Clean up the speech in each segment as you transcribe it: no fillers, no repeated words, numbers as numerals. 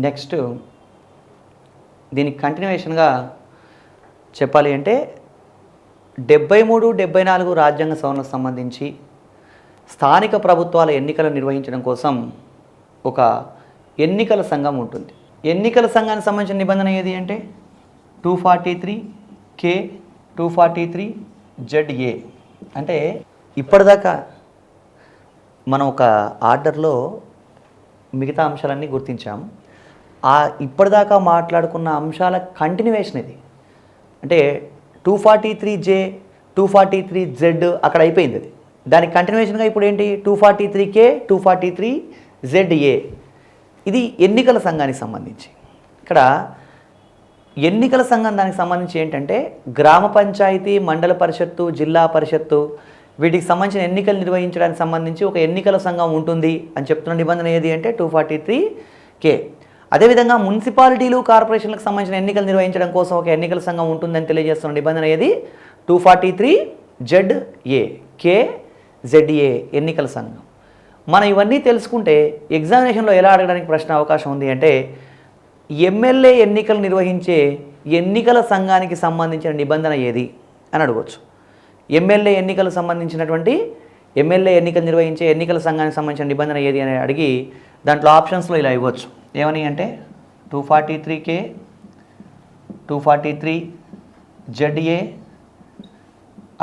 Next దీనికి కంటిన్యూషన్గా చెప్పాలి అంటే 73, 74 రాజ్యాంగ సవరణకు సంబంధించి స్థానిక ప్రభుత్వాల ఎన్నికలు నిర్వహించడం కోసం ఒక ఎన్నికల సంఘం ఉంటుంది. ఎన్నికల సంఘానికి సంబంధించిన నిబంధన ఏది అంటే 243K 243ZA. అంటే ఇప్పటిదాకా మనం ఒక ఆర్డర్లో మిగతా అంశాలన్నీ గుర్తించాము. ఇప్పటిదాకా మాట్లాడుకున్న అంశాల కంటిన్యూవేషన్ ఇది. అంటే 243J 243Z అక్కడ అయిపోయింది. అది దానికి కంటిన్యూషన్గా ఇప్పుడు ఏంటి 243K 243ZA. ఇది ఎన్నికల సంఘానికి సంబంధించి. ఇక్కడ ఎన్నికల సంఘం దానికి సంబంధించి ఏంటంటే గ్రామ పంచాయతీ, మండల పరిషత్తు, జిల్లా పరిషత్తు వీటికి సంబంధించిన ఎన్నికలు నిర్వహించడానికి సంబంధించి ఒక ఎన్నికల సంఘం ఉంటుంది అని చెప్తున్న నిబంధన ఏది అంటే 243K. అదేవిధంగా మున్సిపాలిటీలు, కార్పొరేషన్లకు సంబంధించిన ఎన్నికలు నిర్వహించడం కోసం ఒక ఎన్నికల సంఘం ఉంటుందని తెలియజేస్తున్న నిబంధన ఏది 243ZA. KZA ఎన్నికల సంఘం. మనం ఇవన్నీ తెలుసుకుంటే ఎగ్జామినేషన్లో ఎలా అడగడానికి ప్రశ్న అవకాశం ఉంది అంటే ఎమ్మెల్యే ఎన్నికలు నిర్వహించే ఎన్నికల సంఘానికి సంబంధించిన నిబంధన ఏది అని అడగవచ్చు. ఎమ్మెల్యే ఎన్నికలకు సంబంధించినటువంటి ఎమ్మెల్యే ఎన్నికలు నిర్వహించే ఎన్నికల సంఘానికి సంబంధించిన నిబంధన ఏది అని అడిగి దాంట్లో ఆప్షన్స్లో ఇలా ఇవ్వచ్చు. ఏమని అంటే 243K 243ZA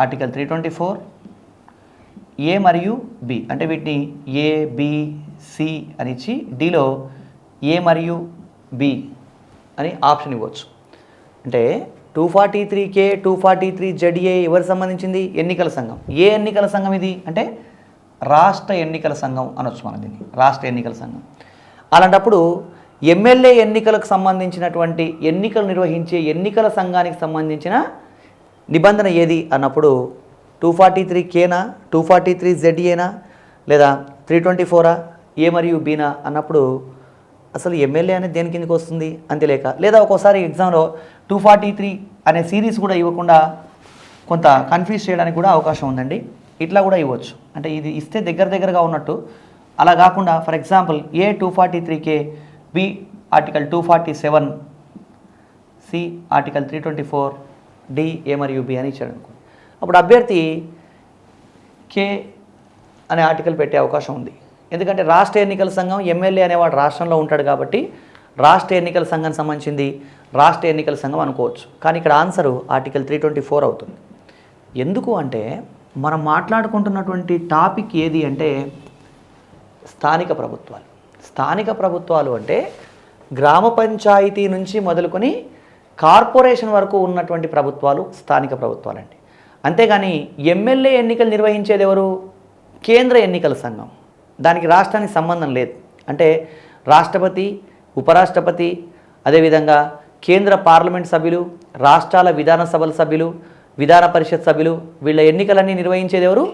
ఆర్టికల్ 324 A మరియు B. అంటే వీటిని ABC అని ఇచ్చి డీలో A మరియు B అని ఆప్షన్ ఇవ్వచ్చు. అంటే 243K 243ZA ఎవరికి సంబంధించింది? ఎన్నికల సంఘం. ఏ ఎన్నికల సంఘం ఇది అంటే రాష్ట్ర ఎన్నికల సంఘం అనొచ్చు మనం దీన్ని, రాష్ట్ర ఎన్నికల సంఘం. అలాంటప్పుడు ఎమ్మెల్యే ఎన్నికలకు సంబంధించినటువంటి ఎన్నికలు నిర్వహించే ఎన్నికల సంఘానికి సంబంధించిన నిబంధన ఏది అన్నప్పుడు 243Kనా 243ZAనా లేదా 324 A మరియు Bనా అన్నప్పుడు అసలు ఎమ్మెల్యే అనేది దేని కిందకి వస్తుంది అని తెలియక, లేదా ఒక్కోసారి ఎగ్జామ్లో 243 అనే సిరీస్ కూడా ఇవ్వకుండా కొంత కన్ఫ్యూజ్ చేయడానికి కూడా అవకాశం ఉందండి. ఇట్లా కూడా ఇవ్వచ్చు. అంటే ఇది ఇస్తే దగ్గరగా ఉన్నట్టు, అలా కాకుండా for example A 243K B article 247 C article 324 D A మరియు B అని ఇచ్చాడు అనుకో, అప్పుడు అభ్యర్థి K అనే ఆర్టికల్ పెట్టే అవకాశం ఉంది. ఎందుకంటే రాష్ట్ర ఎన్నికల సంఘం ఎమ్మెల్యే అనేవాడు రాష్ట్రంలో ఉంటాడు కాబట్టి రాష్ట్ర ఎన్నికల సంఘానికి సంబంధించింది రాష్ట్ర ఎన్నికల సంఘం అనుకోవచ్చు. కానీ ఇక్కడ ఆన్సరు ఆర్టికల్ 324 అవుతుంది. ఎందుకు అంటే మనం మాట్లాడుకుంటున్నటువంటి టాపిక్ ఏది అంటే స్థానిక ప్రభుత్వాలు. స్థానిక ప్రభుత్వాలు అంటే గ్రామ పంచాయతీ నుంచి మొదలుకొని కార్పొరేషన్ వరకు ఉన్నటువంటి ప్రభుత్వాలు స్థానిక ప్రభుత్వాలండి. అంతేగాని ఎమ్మెల్యే ఎన్నికలు నిర్వహించేది ఎవరు? కేంద్ర ఎన్నికల సంఘం. దానికి రాష్ట్రానికి సంబంధం లేదు. అంటే రాష్ట్రపతి, ఉపరాష్ట్రపతి, అదేవిధంగా కేంద్ర పార్లమెంట్ సభ్యులు, రాష్ట్రాల విధానసభల సభ్యులు, విధాన పరిషత్ సభ్యులు, వీళ్ళ ఎన్నికలన్నీ నిర్వహించేది ఎవరు?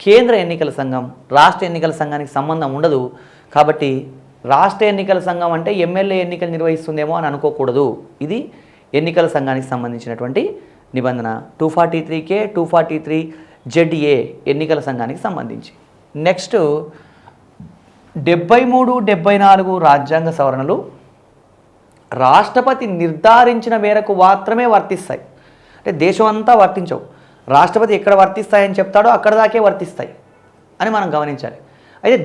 కేంద్ర ఎన్నికల సంఘం. రాష్ట్ర ఎన్నికల సంఘానికి సంబంధం ఉండదు. కాబట్టి రాష్ట్ర ఎన్నికల సంఘం అంటే ఎమ్మెల్యే ఎన్నికలు నిర్వహిస్తుందేమో అని అనుకోకూడదు. ఇది ఎన్నికల సంఘానికి సంబంధించినటువంటి నిబంధన 243K 243ZA ఎన్నికల సంఘానికి సంబంధించి. నెక్స్ట్ 73, 74 రాజ్యాంగ సవరణలు రాష్ట్రపతి నిర్ధారించిన మేరకు మాత్రమే వర్తిస్తాయి. అంటే దేశం అంతా వర్తించవు. రాష్ట్రపతి ఎక్కడ వర్తిస్తాయని చెప్తాడో అక్కడ దాకే వర్తిస్తాయి అని మనం గమనించాలి. అయితే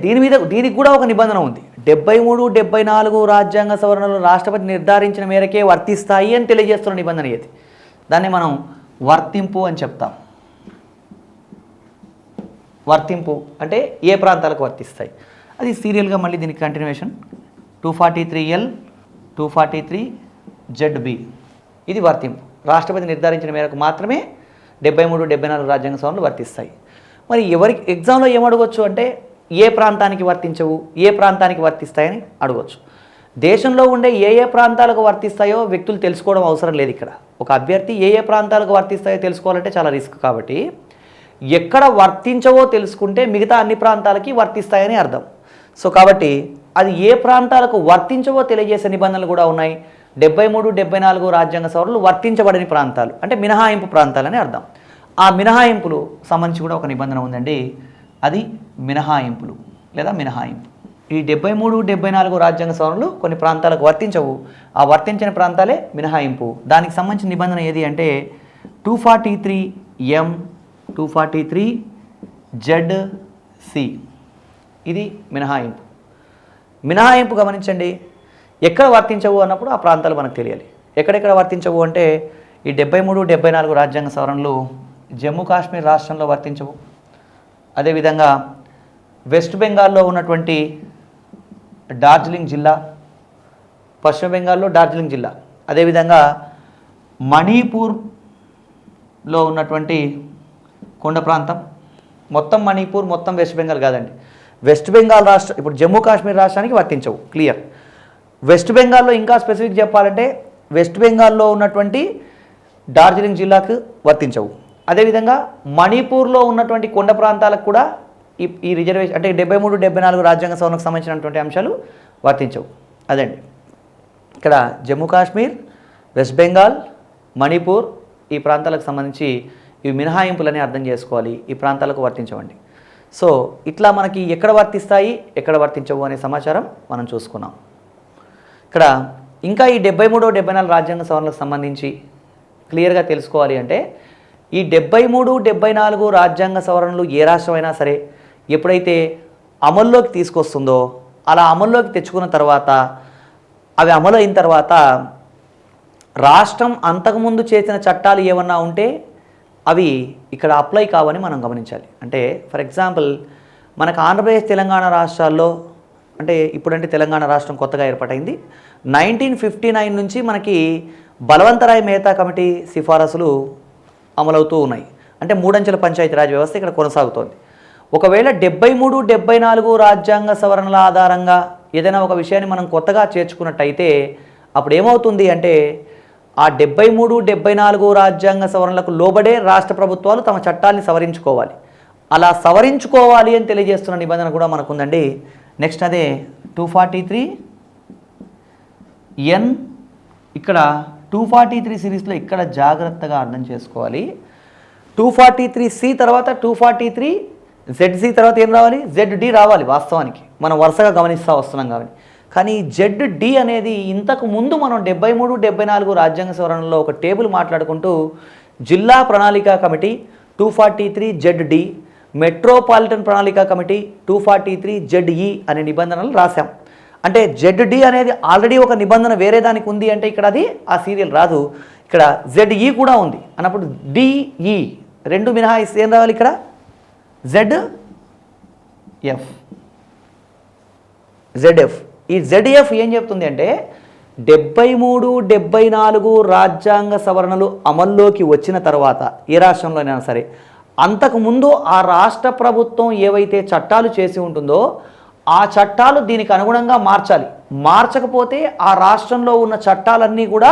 దీనికి కూడా ఒక నిబంధన ఉంది. 73, 74 రాజ్యాంగ సవరణలు రాష్ట్రపతి నిర్ధారించిన మేరకే వర్తిస్తాయి అని తెలియజేస్తున్న నిబంధన ఏది? దాన్ని మనం వర్తింపు అని చెప్తాం. వర్తింపు అంటే ఏ ప్రాంతాలకు వర్తిస్తాయి అది సీరియల్గా మళ్ళీ దీనికి కంటిన్యూషన్ 243L 243ZB ఇది వర్తింపు. రాష్ట్రపతి నిర్ధారించిన మేరకు మాత్రమే 73, 74 రాజ్యాంగ సవరణలు వర్తిస్తాయి. మరి ఎవరికి ఎగ్జామ్లో ఏమడగవచ్చు అంటే ఏ ప్రాంతానికి వర్తించవు, ఏ ప్రాంతానికి వర్తిస్తాయని అడగవచ్చు. దేశంలో ఉండే ఏ ప్రాంతాలకు వర్తిస్తాయో వ్యక్తులు తెలుసుకోవడం అవసరం లేదు. ఇక్కడ ఒక అభ్యర్థి ఏ ప్రాంతాలకు వర్తిస్తాయో తెలుసుకోవాలంటే చాలా రిస్క్. కాబట్టి ఎక్కడ వర్తించవో తెలుసుకుంటే మిగతా అన్ని ప్రాంతాలకి వర్తిస్తాయని అర్థం. సో కాబట్టి అది ఏ ప్రాంతాలకు వర్తించవో తెలియజేసే నిబంధనలు కూడా ఉన్నాయి. 73, 74 రాజ్యాంగ సవరణలు వర్తించబడని ప్రాంతాలు అంటే మినహాయింపు ప్రాంతాలని అర్థం. ఆ మినహాయింపులు సంబంధించి కూడా ఒక నిబంధన ఉందండి. అది మినహాయింపులు లేదా మినహాయింపు. ఈ 73, 74 రాజ్యాంగ సవరణలు కొన్ని ప్రాంతాలకు వర్తించవు. ఆ వర్తించిన ప్రాంతాలే మినహాయింపు. దానికి సంబంధించిన నిబంధన ఏది అంటే 243M 243ZC. ఇది మినహాయింపు. మినహాయింపు గమనించండి, ఎక్కడ వర్తించవు అన్నప్పుడు ఆ ప్రాంతాలు మనకు తెలియాలి. ఎక్కడెక్కడ వర్తించవు అంటే ఈ 73, 74 రాజ్యాంగ సవరణలు జమ్మూ కాశ్మీర్ రాష్ట్రంలో వర్తించవు. అదేవిధంగా వెస్ట్ బెంగాల్లో ఉన్నటువంటి డార్జిలింగ్ జిల్లా, పశ్చిమ బెంగాల్లో డార్జిలింగ్ జిల్లా, అదేవిధంగా మణిపూర్లో ఉన్నటువంటి కొండ ప్రాంతం, మొత్తం మణిపూర్ మొత్తం వెస్ట్ బెంగాల్ కాదండి, వెస్ట్ బెంగాల్ రాష్ట్రం ఇప్పుడు జమ్మూ కాశ్మీర్ రాష్ట్రానికి వర్తించవు, క్లియర్. వెస్ట్ బెంగాల్లో ఇంకా స్పెసిఫిక్ చెప్పాలంటే వెస్ట్ బెంగాల్లో ఉన్నటువంటి డార్జిలింగ్ జిల్లాకు వర్తించవు. అదేవిధంగా మణిపూర్లో ఉన్నటువంటి కొండ ప్రాంతాలకు కూడా ఈ రిజర్వేషన్ అంటే 73, 74 రాజ్యాంగ సవరణకు సంబంధించినటువంటి అంశాలు వర్తించవు. అదండి ఇక్కడ జమ్మూ కాశ్మీర్, వెస్ట్ బెంగాల్, మణిపూర్ ఈ ప్రాంతాలకు సంబంధించి ఇవి మినహాయింపులని అర్థం చేసుకోవాలి. ఈ ప్రాంతాలకు వర్తించవండి. సో ఇట్లా మనకి ఎక్కడ వర్తిస్తాయి, ఎక్కడ వర్తించవు అనే సమాచారం మనం చూసుకున్నాం. ఇక్కడ ఇంకా ఈ 73, 74 రాజ్యాంగ సవరణలకు సంబంధించి క్లియర్గా తెలుసుకోవాలి అంటే ఈ 73, 74 రాజ్యాంగ సవరణలు ఏ రాష్ట్రమైనా సరే ఎప్పుడైతే అమల్లోకి తీసుకొస్తుందో అలా అమల్లోకి తెచ్చుకున్న తర్వాత అవి అమలు అయిన తర్వాత రాష్ట్రం అంతకుముందు చేసిన చట్టాలు ఏమన్నా ఉంటే అవి ఇక్కడ అప్లై కావని మనం గమనించాలి. అంటే ఫర్ ఎగ్జాంపుల్ మనకు ఆంధ్రప్రదేశ్, తెలంగాణ రాష్ట్రాల్లో అంటే ఇప్పుడంటే తెలంగాణ రాష్ట్రం కొత్తగా ఏర్పాటైంది. 1959 నుంచి మనకి బలవంతరాయ్ మెహతా కమిటీ సిఫారసులు అమలవుతూ ఉన్నాయి. అంటే మూడంచెల పంచాయతీరాజ్ వ్యవస్థ ఇక్కడ కొనసాగుతోంది. ఒకవేళ 73, 74 రాజ్యాంగ సవరణల ఆధారంగా ఏదైనా ఒక విషయాన్ని మనం కొత్తగా చేర్చుకున్నట్టయితే అప్పుడు ఏమవుతుంది అంటే ఆ 73, 74 రాజ్యాంగ సవరణలకు లోబడే రాష్ట్ర ప్రభుత్వాలు తమ చట్టాన్ని సవరించుకోవాలి. అలా సవరించుకోవాలి అని తెలియజేస్తున్న నిబంధన కూడా మనకుందండి. నెక్స్ట్ అదే 243N. ఇక్కడ 243 సిరీస్లో ఇక్కడ జాగ్రత్తగా అర్థం చేసుకోవాలి. 243C తర్వాత 243ZC తర్వాత ఏం రావాలి, ZD రావాలి. వాస్తవానికి మనం వరుసగా గమనిస్తూ వస్తున్నాం కాబట్టి. కానీ ZD అనేది ఇంతకు ముందు మనం 73, 74 రాజ్యాంగ సవరణలో ఒక టేబుల్ మాట్లాడుకుంటూ జిల్లా ప్రణాళిక కమిటీ 243ZD, మెట్రోపాలిటన్ ప్రణాళిక కమిటీ 243ZE అనే నిబంధనలు రాశాం. అంటే ZD అనేది ఆల్రెడీ ఒక నిబంధన వేరే దానికి ఉంది అంటే ఇక్కడ అది ఆ సీరియల్ రాదు. ఇక్కడ ZE కూడా ఉంది అన్నప్పుడు DE రెండు మినహాయిస్తే ఏం రావాలి, ఇక్కడ ZF. ఈ ZF ఏం చెప్తుంది అంటే 73, 74 రాజ్యాంగ సవరణలు అమల్లోకి వచ్చిన తర్వాత ఏ రాష్ట్రంలోనైనా సరే అంతకుముందు ఆ రాష్ట్ర ప్రభుత్వం ఏవైతే చట్టాలు చేసి ఉంటుందో ఆ చట్టాలు దీనికి అనుగుణంగా మార్చాలి. మార్చకపోతే ఆ రాష్ట్రంలో ఉన్న చట్టాలన్నీ కూడా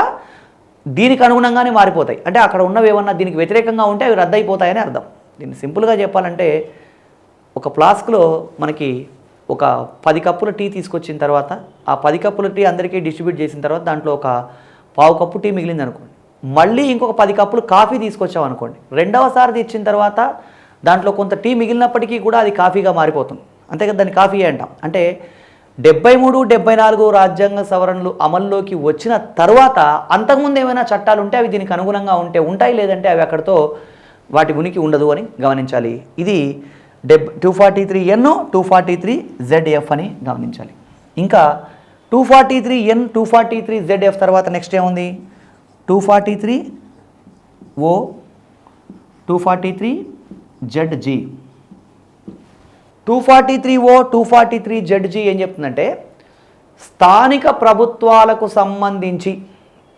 దీనికి అనుగుణంగానే మారిపోతాయి. అంటే అక్కడ ఉన్నవి ఏమన్నా దీనికి వ్యతిరేకంగా ఉంటే అవి రద్దయిపోతాయని అర్థం. దీన్ని సింపుల్గా చెప్పాలంటే ఒక ఫ్లాస్క్లో మనకి ఒక 10 కప్పుల టీ తీసుకొచ్చిన తర్వాత ఆ 10 కప్పుల టీ అందరికీ డిస్ట్రిబ్యూట్ చేసిన తర్వాత దాంట్లో ఒక పావు కప్పు టీ మిగిలింది అనుకోండి. మళ్ళీ ఇంకొక 10 కప్పులు కాఫీ తీసుకొచ్చాం అనుకోండి. రెండవసారి తెచ్చిన తర్వాత దాంట్లో కొంత టీ మిగిలినప్పటికీ కూడా అది కాఫీగా మారిపోతుంది. అంతే కదా, దాన్ని కాఫీ అంటాం. అంటే 73, 74 రాజ్యాంగ సవరణలు అమల్లోకి వచ్చిన తర్వాత అంతకుముందు ఏమైనా చట్టాలు ఉంటే అవి దీనికి అనుగుణంగా ఉంటే ఉంటాయి, లేదంటే అవి అక్కడితో వాటి ఉనికి ఉండదు అని గమనించాలి. ఇది 243N, 243ZF అని గమనించాలి. ఇంకా 243N, 243ZF తర్వాత నెక్స్ట్ ఏముంది, 243O, 243ZG. 243O, 243ZG ఏం చెప్తుందంటే స్థానిక ప్రభుత్వాలకు సంబంధించి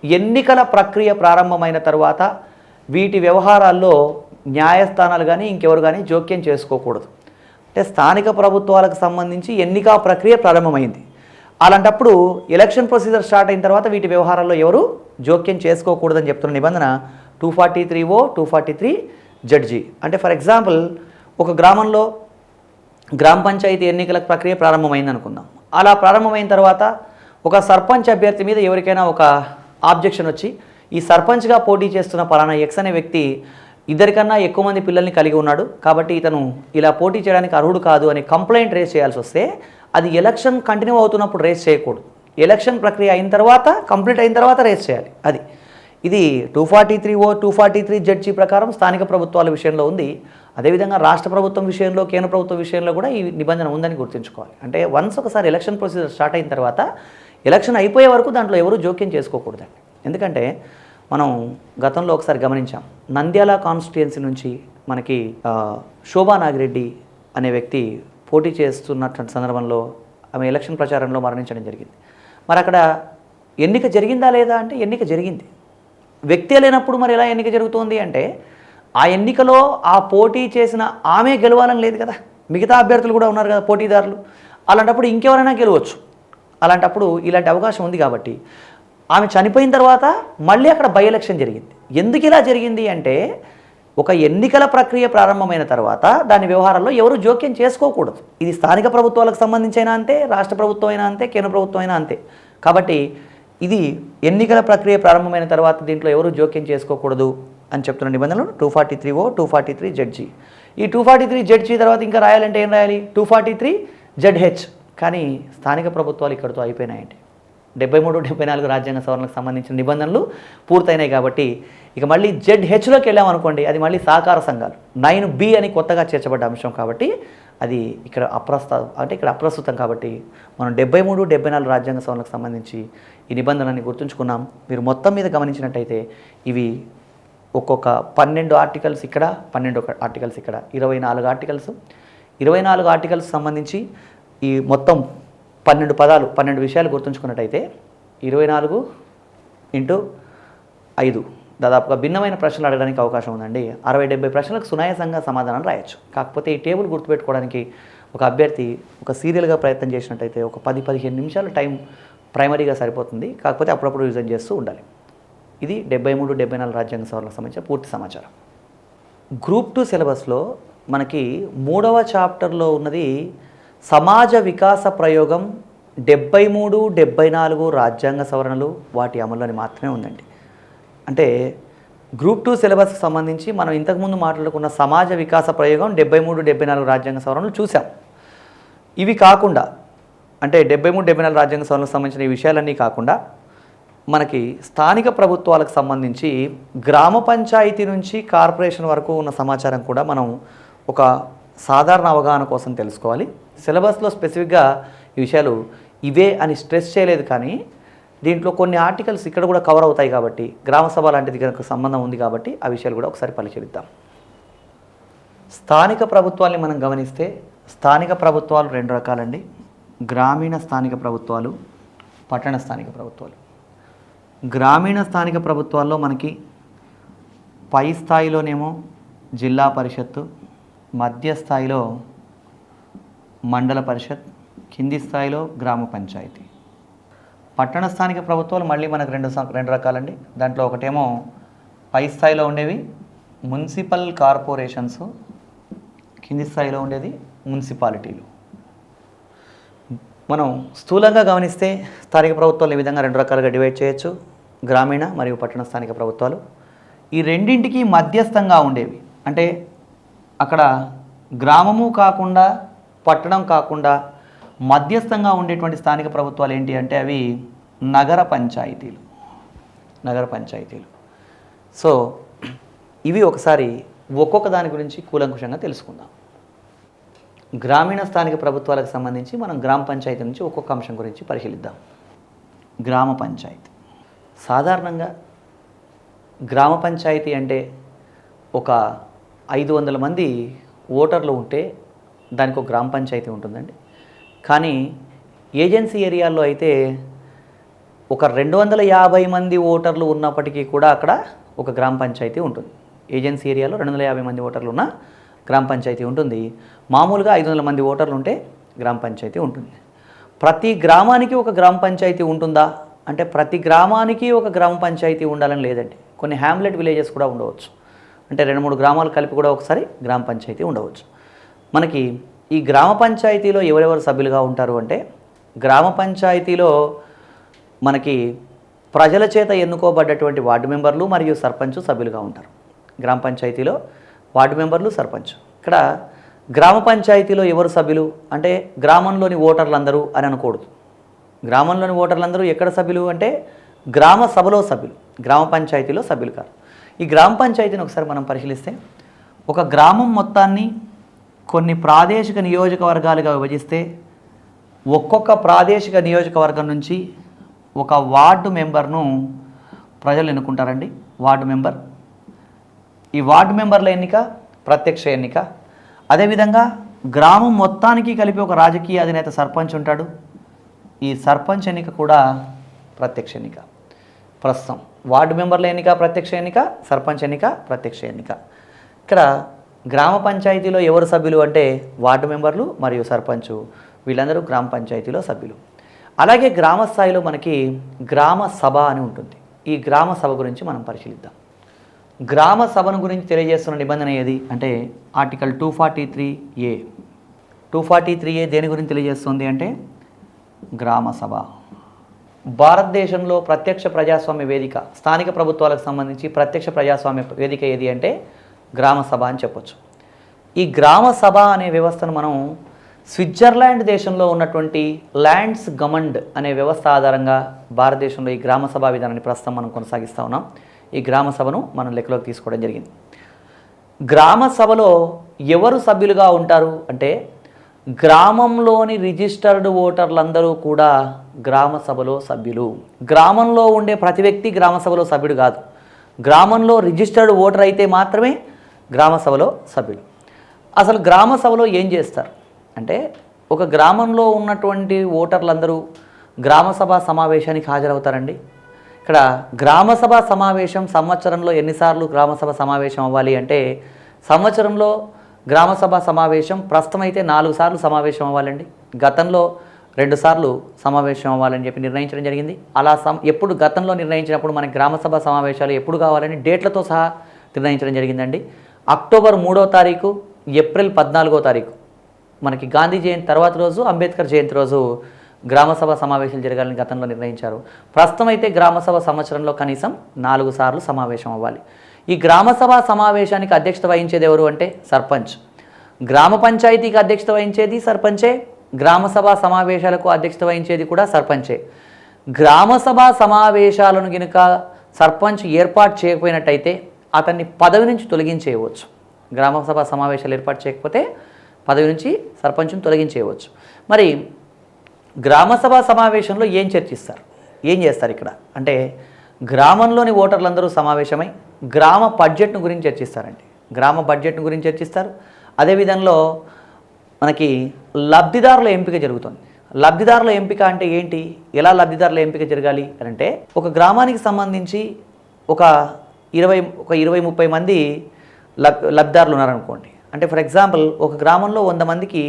ఎన్నికల ప్రక్రియ ప్రారంభమైన తర్వాత వీటి వ్యవహారాల్లో న్యాయస్థానాలు కానీ ఇంకెవరు కానీ జోక్యం చేసుకోకూడదు. అంటే స్థానిక ప్రభుత్వాలకు సంబంధించి ఎన్నిక ప్రక్రియ ప్రారంభమైంది. అలాంటప్పుడు ఎలక్షన్ ప్రొసీజర్ స్టార్ట్ అయిన తర్వాత వీటి వ్యవహారాల్లో ఎవరు జోక్యం చేసుకోకూడదని చెప్తున్న నిబంధన 243O, 243ZG. అంటే ఫర్ ఎగ్జాంపుల్ ఒక గ్రామంలో గ్రామ పంచాయతీ ఎన్నికల ప్రక్రియ ప్రారంభమైంది అనుకుందాం. అలా ప్రారంభమైన తర్వాత ఒక సర్పంచ్ అభ్యర్థి మీద ఎవరికైనా ఒక ఆబ్జెక్షన్ వచ్చి ఈ సర్పంచ్గా పోటీ చేస్తున్న పలానా X అనే వ్యక్తి ఇద్దరికన్నా ఎక్కువ మంది పిల్లల్ని కలిగి ఉన్నాడు కాబట్టి ఇతను ఇలా పోటీ చేయడానికి అర్హుడు కాదు అని కంప్లైంట్ రేస్ చేయాల్సి వస్తే అది ఎలక్షన్ కంటిన్యూ అవుతున్నప్పుడు రేస్ చేయకూడదు. ఎలక్షన్ ప్రక్రియ అయిన తర్వాత, కంప్లీట్ అయిన తర్వాత రేస్ చేయాలి. అది ఇది 243 243 జడ్జీ ప్రకారం స్థానిక ప్రభుత్వాల విషయంలో ఉంది. అదేవిధంగా రాష్ట్ర ప్రభుత్వం విషయంలో, కేంద్ర ప్రభుత్వం విషయంలో కూడా ఈ నిబంధన ఉందని గుర్తుంచుకోవాలి. అంటే వన్స్ ఒకసారి ఎలక్షన్ ప్రొసీజర్ స్టార్ట్ అయిన తర్వాత ఎలక్షన్ అయిపోయే వరకు దాంట్లో ఎవరు జోక్యం చేసుకోకూడదండి. ఎందుకంటే మనం గతంలో ఒకసారి గమనించాం, నంద్యాల కాన్స్టిట్యుయెన్సీ నుంచి మనకి శోభా నాగిరెడ్డి అనే వ్యక్తి పోటీ చేస్తున్నటువంటి సందర్భంలో ఆమె ఎలక్షన్ ప్రచారంలో మరణించడం జరిగింది. మరి అక్కడ ఎన్నిక జరిగిందా లేదా అంటే ఎన్నిక జరిగింది. వ్యక్తి లేనప్పుడు మరి ఎలా ఎన్నిక జరుగుతోంది అంటే ఆ ఎన్నికలో ఆ పోటీ చేసిన ఆమె గెలవాలని లేదు కదా, మిగతా అభ్యర్థులు కూడా ఉన్నారు కదా పోటీదారులు. అలాంటప్పుడు ఇంకెవరైనా గెలవచ్చు. అలాంటప్పుడు ఇలాంటి అవకాశం ఉంది కాబట్టి ఆమె చనిపోయిన తర్వాత మళ్ళీ అక్కడ బై ఎలక్షన్ జరిగింది. ఎందుకు ఇలా జరిగింది అంటే ఒక ఎన్నికల ప్రక్రియ ప్రారంభమైన తర్వాత దాని వ్యవహారాల్లో ఎవరు జోక్యం చేసుకోకూడదు. ఇది స్థానిక ప్రభుత్వాలకు సంబంధించి అయినా అంతే, రాష్ట్ర ప్రభుత్వం అయినా అంతే, కేంద్ర ప్రభుత్వం అయినా అంతే. కాబట్టి ఇది ఎన్నికల ప్రక్రియ ప్రారంభమైన తర్వాత దీంట్లో ఎవరు జోక్యం చేసుకోకూడదు అని చెప్తున్న నిబంధనలు 243 243 జడ్జీ. ఈ 243 జడ్జీ తర్వాత ఇంకా రాయాలంటే ఏం రాయాలి? 243 ZH. కానీ స్థానిక ప్రభుత్వాలు ఇక్కడితో అయిపోయినాయండి. 73 74 రాజ్యాంగ సవరణకు సంబంధించిన నిబంధనలు పూర్తయినాయి కాబట్టి ఇక మళ్ళీ ZHలోకి వెళ్ళామనుకోండి, అది మళ్ళీ సహకార సంఘాలు 9B అని కొత్తగా చేర్చబడ్డ అంశం కాబట్టి అది ఇక్కడ అప్రస్తుతం కాబట్టి మనం 73 74 రాజ్యాంగ సవరణకు సంబంధించి ఈ నిబంధనని గుర్తుంచుకున్నాం. మీరు మొత్తం మీద గమనించినట్టయితే ఇవి ఒక్కొక్క 12 ఆర్టికల్స్ ఇక్కడ, 12 ఆర్టికల్స్ ఇక్కడ, 24 ఆర్టికల్స్. 24 ఆర్టికల్స్ సంబంధించి ఈ మొత్తం 12 పదాలు, 12 విషయాలు గుర్తుంచుకున్నట్టయితే 24 × 5 దాదాపుగా భిన్నమైన ప్రశ్నలు అడగడానికి అవకాశం ఉందండి. 60-70 ప్రశ్నలకు సునాయాసంగా సమాధానం రాయొచ్చు. కాకపోతే ఈ టేబుల్ గుర్తుపెట్టుకోవడానికి ఒక అభ్యర్థి ఒక సీరియల్గా ప్రయత్నం చేసినట్టయితే ఒక 10-15 నిమిషాల టైం ప్రైమరీగా సరిపోతుంది. కాకపోతే అప్పుడప్పుడు రివిజన్ చేస్తూ ఉండాలి. ఇది 73 74 రాజ్యాంగ సవరణకు సంబంధించిన పూర్తి సమాచారం. గ్రూప్ 2 సిలబస్లో మనకి 3వ చాప్టర్లో ఉన్నది సమాజ వికాస ప్రయోగం 73 74 రాజ్యాంగ సవరణలు వాటి అమలుని మాత్రమే ఉందండి. అంటే గ్రూప్ 2 సిలబస్కి సంబంధించి మనం ఇంతకుముందు మాట్లాడుకున్న సమాజ వికాస ప్రయోగం 73 74 రాజ్యాంగ సవరణలు చూసాం. ఇవి కాకుండా అంటే 73 74 రాజ్యాంగ సవరణకు సంబంధించిన ఈ విషయాలన్నీ కాకుండా మనకి స్థానిక ప్రభుత్వాలకు సంబంధించి గ్రామ పంచాయతీ నుంచి కార్పొరేషన్ వరకు ఉన్న సమాచారం కూడా మనం ఒక సాధారణ అవగాహన కోసం తెలుసుకోవాలి. సిలబస్లో స్పెసిఫిక్గా ఈ విషయాలు ఇవే అని స్ట్రెస్ చేయలేదు, కానీ దీంట్లో కొన్ని ఆర్టికల్స్ ఇక్కడ కూడా కవర్ అవుతాయి కాబట్టి గ్రామ సభ లాంటిది కనుక సంబంధం ఉంది కాబట్టి ఆ విషయాలు కూడా ఒకసారి పరిశీలిద్దాం. స్థానిక ప్రభుత్వాల్ని మనం గమనిస్తే స్థానిక ప్రభుత్వాలు 2 రకాలండి. గ్రామీణ స్థానిక ప్రభుత్వాలు, పట్టణ స్థానిక ప్రభుత్వాలు. గ్రామీణ స్థానిక ప్రభుత్వాల్లో మనకి పై స్థాయిలోనేమో జిల్లా పరిషత్తు, మధ్య స్థాయిలో మండల పరిషత్, కింది స్థాయిలో గ్రామ పంచాయతీ. పట్టణ స్థానిక ప్రభుత్వాలు మళ్ళీ మనకు రెండు రకాలండి. దాంట్లో ఒకటేమో పై స్థాయిలో ఉండేవి మున్సిపల్ కార్పొరేషన్స్, కింది స్థాయిలో ఉండేది మున్సిపాలిటీలు. మనం స్థూలంగా గమనిస్తే స్థానిక ప్రభుత్వాలు ఈ విధంగా 2 రకాలుగా డివైడ్ చేయొచ్చు, గ్రామీణ మరియు పట్టణ స్థానిక ప్రభుత్వాలు. ఈ రెండింటికి మధ్యస్థంగా ఉండేవి, అంటే అక్కడ గ్రామము కాకుండా పట్టణం కాకుండా మధ్యస్థంగా ఉండేటువంటి స్థానిక ప్రభుత్వాలు ఏంటి అంటే అవి నగర పంచాయతీలు. సో ఇవి ఒకసారి ఒక్కొక్క దాని గురించి కూలంకుషంగా తెలుసుకుందాం. గ్రామీణ స్థానిక ప్రభుత్వాలకు సంబంధించి మనం గ్రామ పంచాయతీ నుంచి ఒక్కొక్క అంశం గురించి పరిశీలిద్దాం. గ్రామ పంచాయతీ సాధారణంగా గ్రామ పంచాయతీ అంటే ఒక 500 మంది ఓటర్లు ఉంటే దానికి ఒక గ్రామ పంచాయతీ ఉంటుందండి. కానీ ఏజెన్సీ ఏరియాల్లో అయితే ఒక 250 మంది ఓటర్లు ఉన్నప్పటికీ కూడా అక్కడ ఒక గ్రామ పంచాయతీ ఉంటుంది. ఏజెన్సీ ఏరియాలో 250 మంది ఓటర్లు ఉన్న గ్రామ పంచాయతీ ఉంటుంది. మామూలుగా 500 మంది ఓటర్లు ఉంటే గ్రామ పంచాయతీ ఉంటుంది. ప్రతి గ్రామానికి ఒక గ్రామ పంచాయతీ ఉంటుందా అంటే ప్రతి గ్రామానికి ఒక గ్రామ పంచాయతీ ఉండాలని లేదండి. కొన్ని హ్యామ్లెట్ విలేజెస్ కూడా ఉండవచ్చు. అంటే 2-3 గ్రామాలు కలిపి కూడా ఒకసారి గ్రామ పంచాయతీ ఉండవచ్చు. మనకి ఈ గ్రామ పంచాయతీలో ఎవరెవరు సభ్యులుగా ఉంటారు అంటే గ్రామ పంచాయతీలో మనకి ప్రజల చేత ఎన్నుకోబడ్డటువంటి వార్డు మెంబర్లు మరియు సర్పంచ్ సభ్యులుగా ఉంటారు. గ్రామ పంచాయతీలో వార్డు మెంబర్లు, సర్పంచ్. ఇక్కడ గ్రామ పంచాయతీలో ఎవరు సభ్యులు అంటే గ్రామంలోని ఓటర్లందరూ అని అనకూడదు. గ్రామంలోని ఓటర్లందరూ ఎక్కడ సభ్యులు అంటే గ్రామ సభలో సభ్యులు, గ్రామ పంచాయతీలో సభ్యులు కాదు. ఈ గ్రామ పంచాయతీని ఒకసారి మనం పరిశీలిస్తే ఒక గ్రామం మొత్తాన్ని కొన్ని ప్రాదేశిక నియోజకవర్గాలుగా విభజిస్తే ఒక్కొక్క ప్రాదేశిక నియోజకవర్గం నుంచి ఒక వార్డు మెంబర్ను ప్రజలు ఎన్నుకుంటారండి. వార్డు మెంబర్, ఈ వార్డు మెంబర్ల ఎన్నిక ప్రత్యక్ష ఎన్నిక. అదేవిధంగా గ్రామం మొత్తానికి కలిపి ఒక రాజకీయ అధినేత సర్పంచ్ ఉంటాడు. ఈ సర్పంచ్ ఎన్నిక కూడా ప్రత్యక్ష ఎన్నిక. ప్రస్తుతం వార్డు మెంబర్ల ఎన్నిక ప్రత్యక్ష ఎన్నిక, సర్పంచ్ ఎన్నిక ప్రత్యక్ష ఎన్నిక. ఇక్కడ గ్రామ పంచాయతీలో ఎవరు సభ్యులు అంటే వార్డు మెంబర్లు మరియు సర్పంచు, వీళ్ళందరూ గ్రామ పంచాయతీలో సభ్యులు. అలాగే గ్రామ స్థాయిలో మనకి గ్రామ సభ అని ఉంటుంది. ఈ గ్రామ సభ గురించి మనం పరిశీలిద్దాం. గ్రామ సభను గురించి తెలియజేస్తున్న నిబంధన ఏది అంటే ఆర్టికల్ 243A. 243A దేని గురించి తెలియజేస్తుంది అంటే గ్రామ సభ. భారతదేశంలో ప్రత్యక్ష ప్రజాస్వామ్య వేదిక, స్థానిక ప్రభుత్వాలకు సంబంధించి ప్రత్యక్ష ప్రజాస్వామ్య వేదిక ఏది అంటే గ్రామ సభ అని చెప్పొచ్చు. ఈ గ్రామ సభ అనే వ్యవస్థను మనం స్విట్జర్లాండ్ దేశంలో ఉన్నటువంటి ల్యాండ్స్ గమండ్ అనే వ్యవస్థ ఆధారంగా భారతదేశంలో ఈ గ్రామ సభా విధానాన్ని ప్రస్తుతం మనం కొనసాగిస్తూ ఉన్నాం. ఈ గ్రామ సభను మనం లెక్కలోకి తీసుకోవడం జరిగింది. గ్రామ సభలో ఎవరు సభ్యులుగా ఉంటారు అంటే గ్రామంలోని రిజిస్టర్డ్ ఓటర్లందరూ కూడా గ్రామ సభలో సభ్యులు. గ్రామంలో ఉండే ప్రతి వ్యక్తి గ్రామ సభలో సభ్యుడు కాదు. గ్రామంలో రిజిస్టర్డ్ ఓటర్ అయితే మాత్రమే గ్రామ సభలో సభ్యులు. అసలు గ్రామ సభలో ఏం చేస్తారు అంటే ఒక గ్రామంలో ఉన్నటువంటి ఓటర్లందరూ గ్రామ సభ సమావేశానికి హాజరవుతారండి. ఇక్కడ గ్రామ సభ సమావేశం సంవత్సరంలో ఎన్నిసార్లు గ్రామ సభ సమావేశం అవ్వాలి అంటే సంవత్సరంలో గ్రామ సభ సమావేశం ప్రస్తుతం అయితే 4 సార్లు సమావేశం అవ్వాలండి. గతంలో 2 సార్లు సమావేశం అవ్వాలని చెప్పి నిర్ణయించడం జరిగింది. అలా ఎప్పుడు గతంలో నిర్ణయించినప్పుడు మనకి గ్రామ సభ సమావేశాలు ఎప్పుడు కావాలని డేట్లతో సహా నిర్ణయించడం జరిగిందండి. అక్టోబర్ 3వ తారీఖు, ఏప్రిల్ 14వ తారీఖు మనకి గాంధీ జయంతి తర్వాత రోజు, అంబేద్కర్ జయంతి రోజు గ్రామ సభ సమావేశాలు జరగాలని గతంలో నిర్ణయించారు. ప్రస్తుతం అయితే గ్రామ సభ సంవత్సరంలో కనీసం 4 సార్లు సమావేశం అవ్వాలి. ఈ గ్రామ సభ సమావేశానికి అధ్యక్షత వహించేది ఎవరు అంటే సర్పంచ్. గ్రామ పంచాయతీకి అధ్యక్షత వహించేది సర్పంచే, గ్రామ సభ సమావేశాలకు అధ్యక్షత వహించేది కూడా సర్పంచే. గ్రామ సభ సమావేశాలను కనుక సర్పంచ్ ఏర్పాటు చేయకపోయినట్టయితే అతన్ని పదవి నుంచి తొలగించేయవచ్చు. గ్రామ సభ సమావేశాలు ఏర్పాటు చేయకపోతే పదవి నుంచి సర్పంచ్ను తొలగించేయవచ్చు. మరి గ్రామ సభ సమావేశంలో ఏం చర్చిస్తారు, ఏం చేస్తారు ఇక్కడ అంటే గ్రామంలోని ఓటర్లందరూ సమావేశమై గ్రామ బడ్జెట్ను గురించి చర్చిస్తారండి. గ్రామ బడ్జెట్ను గురించి చర్చిస్తారు. అదేవిధంగా మనకి లబ్ధిదారుల ఎంపిక జరుగుతుంది. లబ్ధిదారుల ఎంపిక అంటే ఏంటి, ఎలా లబ్ధిదారుల ఎంపిక జరగాలి అని అంటే ఒక గ్రామానికి సంబంధించి ఒక 20-30 మంది లబ్ధిదారులు ఉన్నారనుకోండి. అంటే ఫర్ ఎగ్జాంపుల్ ఒక గ్రామంలో 100 మందికి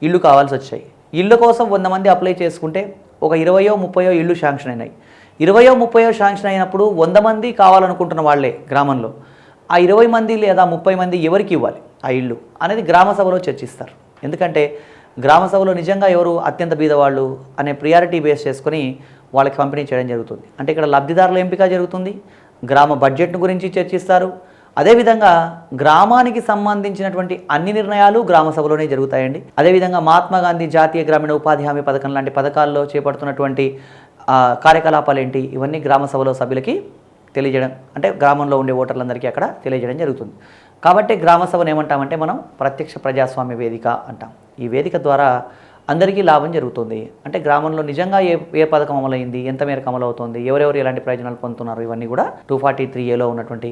ఇళ్ళు కావాల్సి వచ్చాయి. ఇళ్ళ కోసం 100 మంది అప్లై చేసుకుంటే ఒక 20-30 ఇళ్ళు శాంక్షన్ అయినాయి. 20-30 శాంక్షన్ అయినప్పుడు 100 మంది కావాలనుకుంటున్న వాళ్ళే గ్రామంలో ఆ 20 మంది లేదా 30 మంది ఎవరికి ఇవ్వాలి ఆ ఇళ్ళు అనేది గ్రామ సభలో చర్చిస్తారు. ఎందుకంటే గ్రామ సభలో నిజంగా ఎవరు అత్యంత బీదవాళ్ళు అనే ప్రియారిటీ బేస్ చేసుకొని వాళ్ళకి పంపిణీ చేయడం జరుగుతుంది. అంటే ఇక్కడ లబ్ధిదారుల ఎంపిక జరుగుతుంది, గ్రామ బడ్జెట్ను గురించి చర్చిస్తారు. అదేవిధంగా గ్రామానికి సంబంధించినటువంటి అన్ని నిర్ణయాలు గ్రామ సభలోనే జరుగుతాయండి. అదేవిధంగా మహాత్మా గాంధీ జాతీయ గ్రామీణ ఉపాధి హామీ పథకం లాంటి పథకాల్లో చేపడుతున్నటువంటి కార్యకలాపాలు ఏంటి, ఇవన్నీ గ్రామ సభలో సభ్యులకి తెలియజేయడం, అంటే గ్రామంలో ఉండే ఓటర్లందరికీ అక్కడ తెలియజేయడం జరుగుతుంది. కాబట్టి గ్రామ సభను ఏమంటామంటే మనం ప్రత్యక్ష ప్రజాస్వామ్య వేదిక అంటాం. ఈ వేదిక ద్వారా అందరికీ లాభం జరుగుతుంది. అంటే గ్రామంలో నిజంగా ఏ పథకం అమలైంది, ఎంత మేరకు అమలవుతుంది, ఎవరెవరు ఎలాంటి ప్రయోజనాలు పొందుతున్నారు, ఇవన్నీ కూడా 243Aలో ఉన్నటువంటి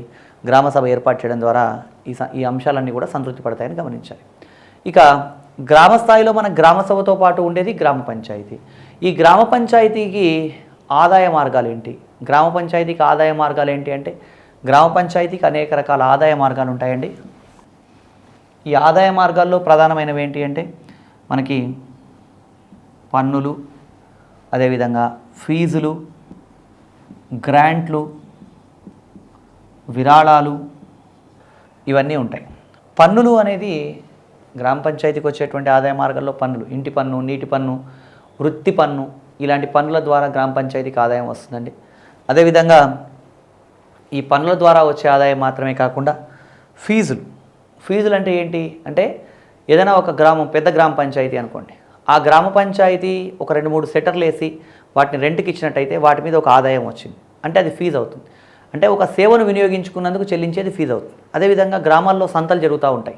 గ్రామ సభ ఏర్పాటు చేయడం ద్వారా ఈ అంశాలన్నీ కూడా సంతృప్తి పడతాయని గమనించాలి. ఇక గ్రామ స్థాయిలో మన గ్రామ సభతో పాటు ఉండేది గ్రామ పంచాయతీ. ఈ గ్రామ పంచాయతీకి ఆదాయ మార్గాలు ఏంటి, గ్రామ పంచాయతీకి ఆదాయ మార్గాలు ఏంటి అంటే గ్రామ పంచాయతీకి అనేక రకాల ఆదాయ మార్గాలు ఉంటాయండి. ఈ ఆదాయ మార్గాల్లో ప్రధానమైనవి ఏంటి అంటే మనకి పన్నులు, అదేవిధంగా ఫీజులు, గ్రాంట్లు, విరాళాలు, ఇవన్నీ ఉంటాయి. పన్నులు అనేది గ్రామ పంచాయతీకి వచ్చేటువంటి ఆదాయ మార్గాల్లో పన్నులు, ఇంటి పన్ను, నీటి పన్ను, వృత్తి పన్ను, ఇలాంటి పన్నుల ద్వారా గ్రామ పంచాయతీకి ఆదాయం వస్తుందండి. అదేవిధంగా ఈ పన్నుల ద్వారా వచ్చే ఆదాయం మాత్రమే కాకుండా ఫీజులు అంటే ఏంటి అంటే ఏదైనా ఒక గ్రామం పెద్ద గ్రామ పంచాయతీ అనుకోండి, ఆ గ్రామ పంచాయతీ ఒక 2-3 సెటర్లు వేసి వాటిని రెంట్కి ఇచ్చినట్టయితే వాటి మీద ఒక ఆదాయం వచ్చింది అంటే అది ఫీజు అవుతుంది. అంటే ఒక సేవను వినియోగించుకున్నందుకు చెల్లించేది ఫీజు అవుతుంది. అదేవిధంగా గ్రామాల్లో సంతలు జరుగుతూ ఉంటాయి.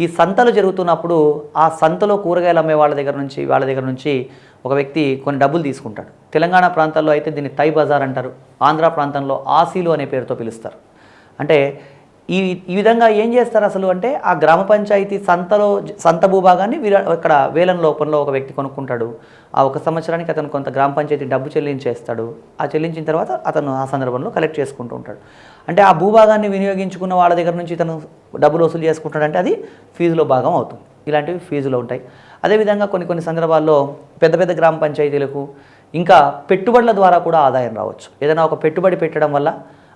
ఈ సంతలు జరుగుతున్నప్పుడు ఆ సంతలో కూరగాయలు అమ్మే వాళ్ళ దగ్గర నుంచి ఒక వ్యక్తి కొన్ని డబ్బులు తీసుకుంటాడు. తెలంగాణ ప్రాంతాల్లో అయితే దీన్ని తై బజార్ అంటారు, ఆంధ్ర ప్రాంతంలో ఆసీలు అనే పేరుతో పిలుస్తారు. అంటే ఈ విధంగా ఏం చేస్తారు అసలు అంటే ఆ గ్రామ పంచాయతీ సంత భూభాగాన్ని ఇక్కడ వేలం లోపంలో ఒక వ్యక్తి కొనుక్కుంటాడు. ఆ 1 సంవత్సరానికి అతను కొంత గ్రామ పంచాయతీ డబ్బు చెల్లించేస్తాడు. ఆ చెల్లించిన తర్వాత అతను ఆ సందర్భంలో కలెక్ట్ చేసుకుంటూ ఉంటాడు. అంటే ఆ భూభాగాన్ని వినియోగించుకున్న వాళ్ళ దగ్గర నుంచి ఇతను డబ్బులు వసూలు చేసుకుంటాడంటే అది ఫీజులో భాగం అవుతుంది. ఇలాంటివి ఫీజులో ఉంటాయి. అదేవిధంగా కొన్ని సందర్భాల్లో పెద్ద గ్రామ పంచాయతీలకు ఇంకా పెట్టుబడుల ద్వారా కూడా ఆదాయం రావచ్చు. ఏదైనా ఒక పెట్టుబడి పెట్టడం వల్ల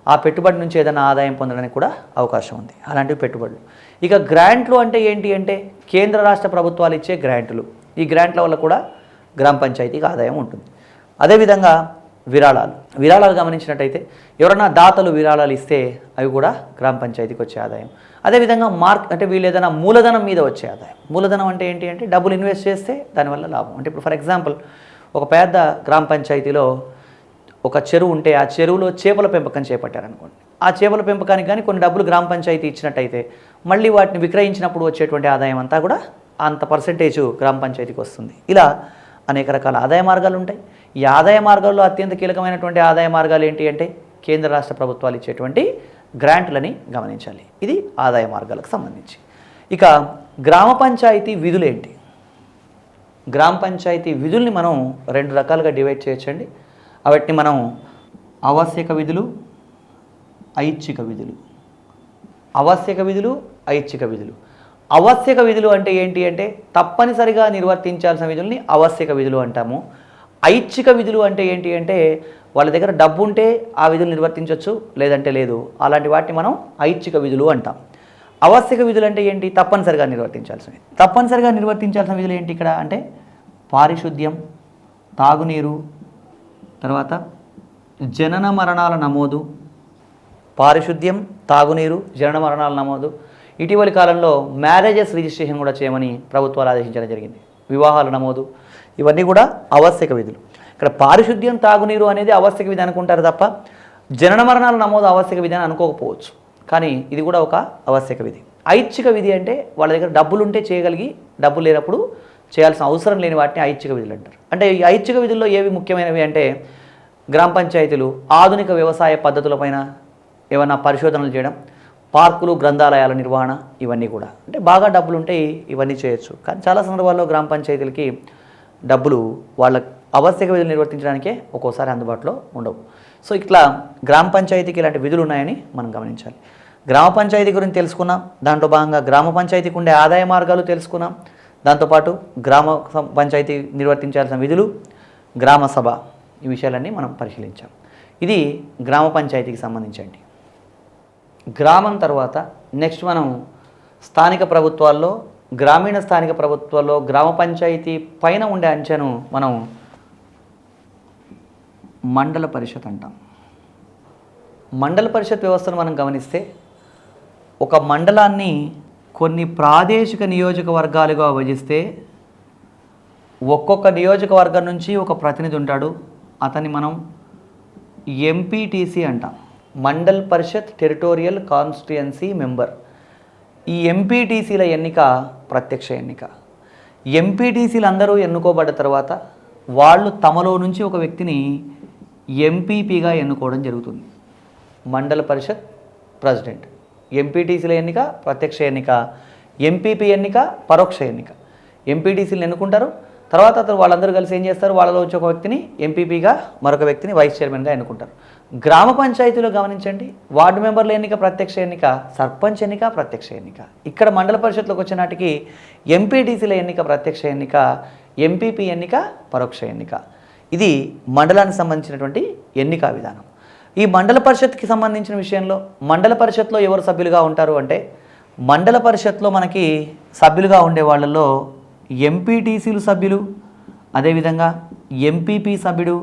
ఆ పెట్టుబడి నుంచి ఏదైనా ఆదాయం పొందడానికి కూడా అవకాశం ఉంది. అలాంటివి పెట్టుబడులు. ఇక గ్రాంట్లు అంటే ఏంటి అంటే కేంద్ర రాష్ట్ర ప్రభుత్వాలు ఇచ్చే గ్రాంట్లు. ఈ గ్రాంట్ల వల్ల కూడా గ్రామ పంచాయతీకి ఆదాయం ఉంటుంది. అదేవిధంగా విరాళాలు గమనించినట్టయితే ఎవరైనా దాతలు విరాళాలు ఇస్తే అవి కూడా గ్రామ పంచాయతీకి వచ్చే ఆదాయం. అదేవిధంగా అంటే వీళ్ళు ఏదైనా మూలధనం మీద వచ్చే ఆదాయం. మూలధనం అంటే ఏంటి అంటే డబ్బులు ఇన్వెస్ట్ చేస్తే దానివల్ల లాభం. అంటే ఇప్పుడు ఫర్ ఎగ్జాంపుల్ ఒక పెద్ద గ్రామ పంచాయతీలో ఒక చెరువు ఉంటే ఆ చెరువులో చేపల పెంపకం చేపట్టారనుకోండి. ఆ చేపల పెంపకానికి కానీ కొన్ని డబ్బులు గ్రామ పంచాయతీ ఇచ్చినట్టయితే మళ్ళీ వాటిని విక్రయించినప్పుడు వచ్చేటువంటి ఆదాయం అంతా కూడా అంత పర్సెంటేజ్ గ్రామ పంచాయతీకి వస్తుంది. ఇలా అనేక రకాల ఆదాయ మార్గాలు ఉంటాయి. ఈ ఆదాయ మార్గాల్లో అత్యంత కీలకమైనటువంటి ఆదాయ మార్గాలు ఏంటి అంటే కేంద్ర రాష్ట్ర ప్రభుత్వాలు ఇచ్చేటువంటి గ్రాంట్లని గమనించాలి. ఇది ఆదాయ మార్గాలకు సంబంధించి. ఇక గ్రామ పంచాయతీ విధులు ఏంటి? గ్రామ పంచాయతీ విధుల్ని మనం 2 రకాలుగా డివైడ్ చేయొచ్చండి. వాటిని మనం ఆవశ్యక విధులు, ఐచ్ఛిక విధులు. ఆవశ్యక విధులు, ఐచ్ఛిక విధులు. ఆవశ్యక విధులు అంటే ఏంటి అంటే తప్పనిసరిగా నిర్వర్తించాల్సిన విధుల్ని ఆవశ్యక విధులు అంటాము. ఐచ్ఛిక విధులు అంటే ఏంటి అంటే వాళ్ళ దగ్గర డబ్బు ఉంటే ఆ విధులు నిర్వర్తించవచ్చు, లేదంటే లేదు. అలాంటి వాటిని మనం ఐచ్ఛిక విధులు అంటాం. ఆవశ్యక విధులు అంటే ఏంటి? తప్పనిసరిగా నిర్వర్తించాల్సినవి. తప్పనిసరిగా నిర్వర్తించాల్సిన విధులు ఏంటి ఇక్కడ అంటే పారిశుద్ధ్యం, తాగునీరు, తర్వాత జనన మరణాల నమోదు. పారిశుద్ధ్యం, తాగునీరు, జనన మరణాల నమోదు. ఇటీవలి కాలంలో మ్యారేజెస్ రిజిస్ట్రేషన్ కూడా చేయమని ప్రభుత్వాలు ఆదేశించడం జరిగింది. వివాహాల నమోదు, ఇవన్నీ కూడా ఆవశ్యక విధులు. ఇక్కడ పారిశుద్ధ్యం, తాగునీరు అనేది ఆవశ్యక విధి అనుకుంటారు తప్ప జనన మరణాల నమోదు ఆవశ్యక విధి అని అనుకోకపోవచ్చు. కానీ ఇది కూడా ఒక ఆవశ్యక విధి. ఐచ్ఛిక విధి అంటే వాళ్ళ దగ్గర డబ్బులు ఉంటే చేయగలిగి, డబ్బులు లేనప్పుడు చేయాల్సిన అవసరం లేని వాటిని ఐచ్ఛిక విధులు అంటారు. అంటే ఈ ఐచ్ఛిక విధుల్లో ఏవి ముఖ్యమైనవి అంటే గ్రామ పంచాయతీలు ఆధునిక వ్యవసాయ పద్ధతులపైన ఏమైనా పరిశోధనలు చేయడం, పార్కులు, గ్రంథాలయాల నిర్వహణ, ఇవన్నీ కూడా. అంటే బాగా డబ్బులు ఉంటే ఇవన్నీ చేయొచ్చు. కానీ చాలా సందర్భాల్లో గ్రామ పంచాయతీలకి డబ్బులు వాళ్ళ ఆవశ్యక విధులు నిర్వర్తించడానికే ఒక్కోసారి అందుబాటులో ఉండవు. సో ఇట్లా గ్రామ పంచాయతీకి ఇలాంటి విధులు ఉన్నాయని మనం గమనించాలి. గ్రామ పంచాయతీ గురించి తెలుసుకున్నాం. దాంట్లో భాగంగా గ్రామ పంచాయతీకి ఉండే ఆదాయ మార్గాలు తెలుసుకున్నాం. దాంతోపాటు గ్రామ పంచాయతీ నిర్వర్తించాల్సిన విధులు, గ్రామ సభ, ఈ విషయాలన్నీ మనం పరిశీలించాం. ఇది గ్రామ పంచాయతీకి సంబంధించండి. గ్రామం తర్వాత నెక్స్ట్ మనం స్థానిక ప్రభుత్వాల్లో, గ్రామీణ స్థానిక ప్రభుత్వాల్లో గ్రామ పంచాయతీ పైన ఉండే అంచెను మనం మండల పరిషత్ అంటాం. మండల పరిషత్ వ్యవస్థను మనం గమనిస్తే ఒక మండలాన్ని కొన్ని ప్రాదేశిక నియోజకవర్గాలుగా విభజిస్తే ఒక్కొక్క నియోజకవర్గం నుంచి ఒక ప్రతినిధి ఉంటాడు. అతన్ని మనం ఎంపీటీసీ అంటాం, మండల్ పరిషత్ టెరిటోరియల్ కాన్స్టిట్యుయెన్సీ మెంబర్. ఈ ఎంపీటీసీల ఎన్నిక ప్రత్యక్ష ఎన్నిక. ఎంపీటీసీలు అందరూ ఎన్నుకోబడ్డ తర్వాత వాళ్ళు తమలో నుంచి ఒక వ్యక్తిని ఎంపీపీగా ఎన్నుకోవడం జరుగుతుంది. మండల పరిషత్ ప్రెసిడెంట్. ఎంపీటీసీల ఎన్నిక ప్రత్యక్ష ఎన్నిక, ఎంపీపీ ఎన్నిక పరోక్ష ఎన్నిక. ఎంపీటీసీలను ఎన్నుకుంటారు, తర్వాత వాళ్ళందరూ కలిసి ఏం చేస్తారు, వాళ్ళలో వచ్చి ఒక వ్యక్తిని ఎంపీపీగా, మరొక వ్యక్తిని వైస్ చైర్మన్గా ఎన్నుకుంటారు. గ్రామ పంచాయతీలో గమనించండి, వార్డు మెంబర్ల ఎన్నిక ప్రత్యక్ష ఎన్నిక, సర్పంచ్ ఎన్నిక ప్రత్యక్ష ఎన్నిక. ఇక్కడ మండల పరిషత్లోకి వచ్చే నాటికి ఎంపీటీసీల ఎన్నిక ప్రత్యక్ష ఎన్నిక, ఎంపీపీ ఎన్నిక పరోక్ష ఎన్నిక. ఇది మండలానికి సంబంధించినటువంటి ఎన్నికా విధానం. ఈ మండల పరిషత్కి సంబంధించిన విషయంలో మండల పరిషత్లో ఎవరు సభ్యులుగా ఉంటారు అంటే మండల పరిషత్లో మనకి సభ్యులుగా ఉండే వాళ్ళల్లో ఎంపీటీసీలు సభ్యులు, అదేవిధంగా ఎంపీపీ సభ్యుడు,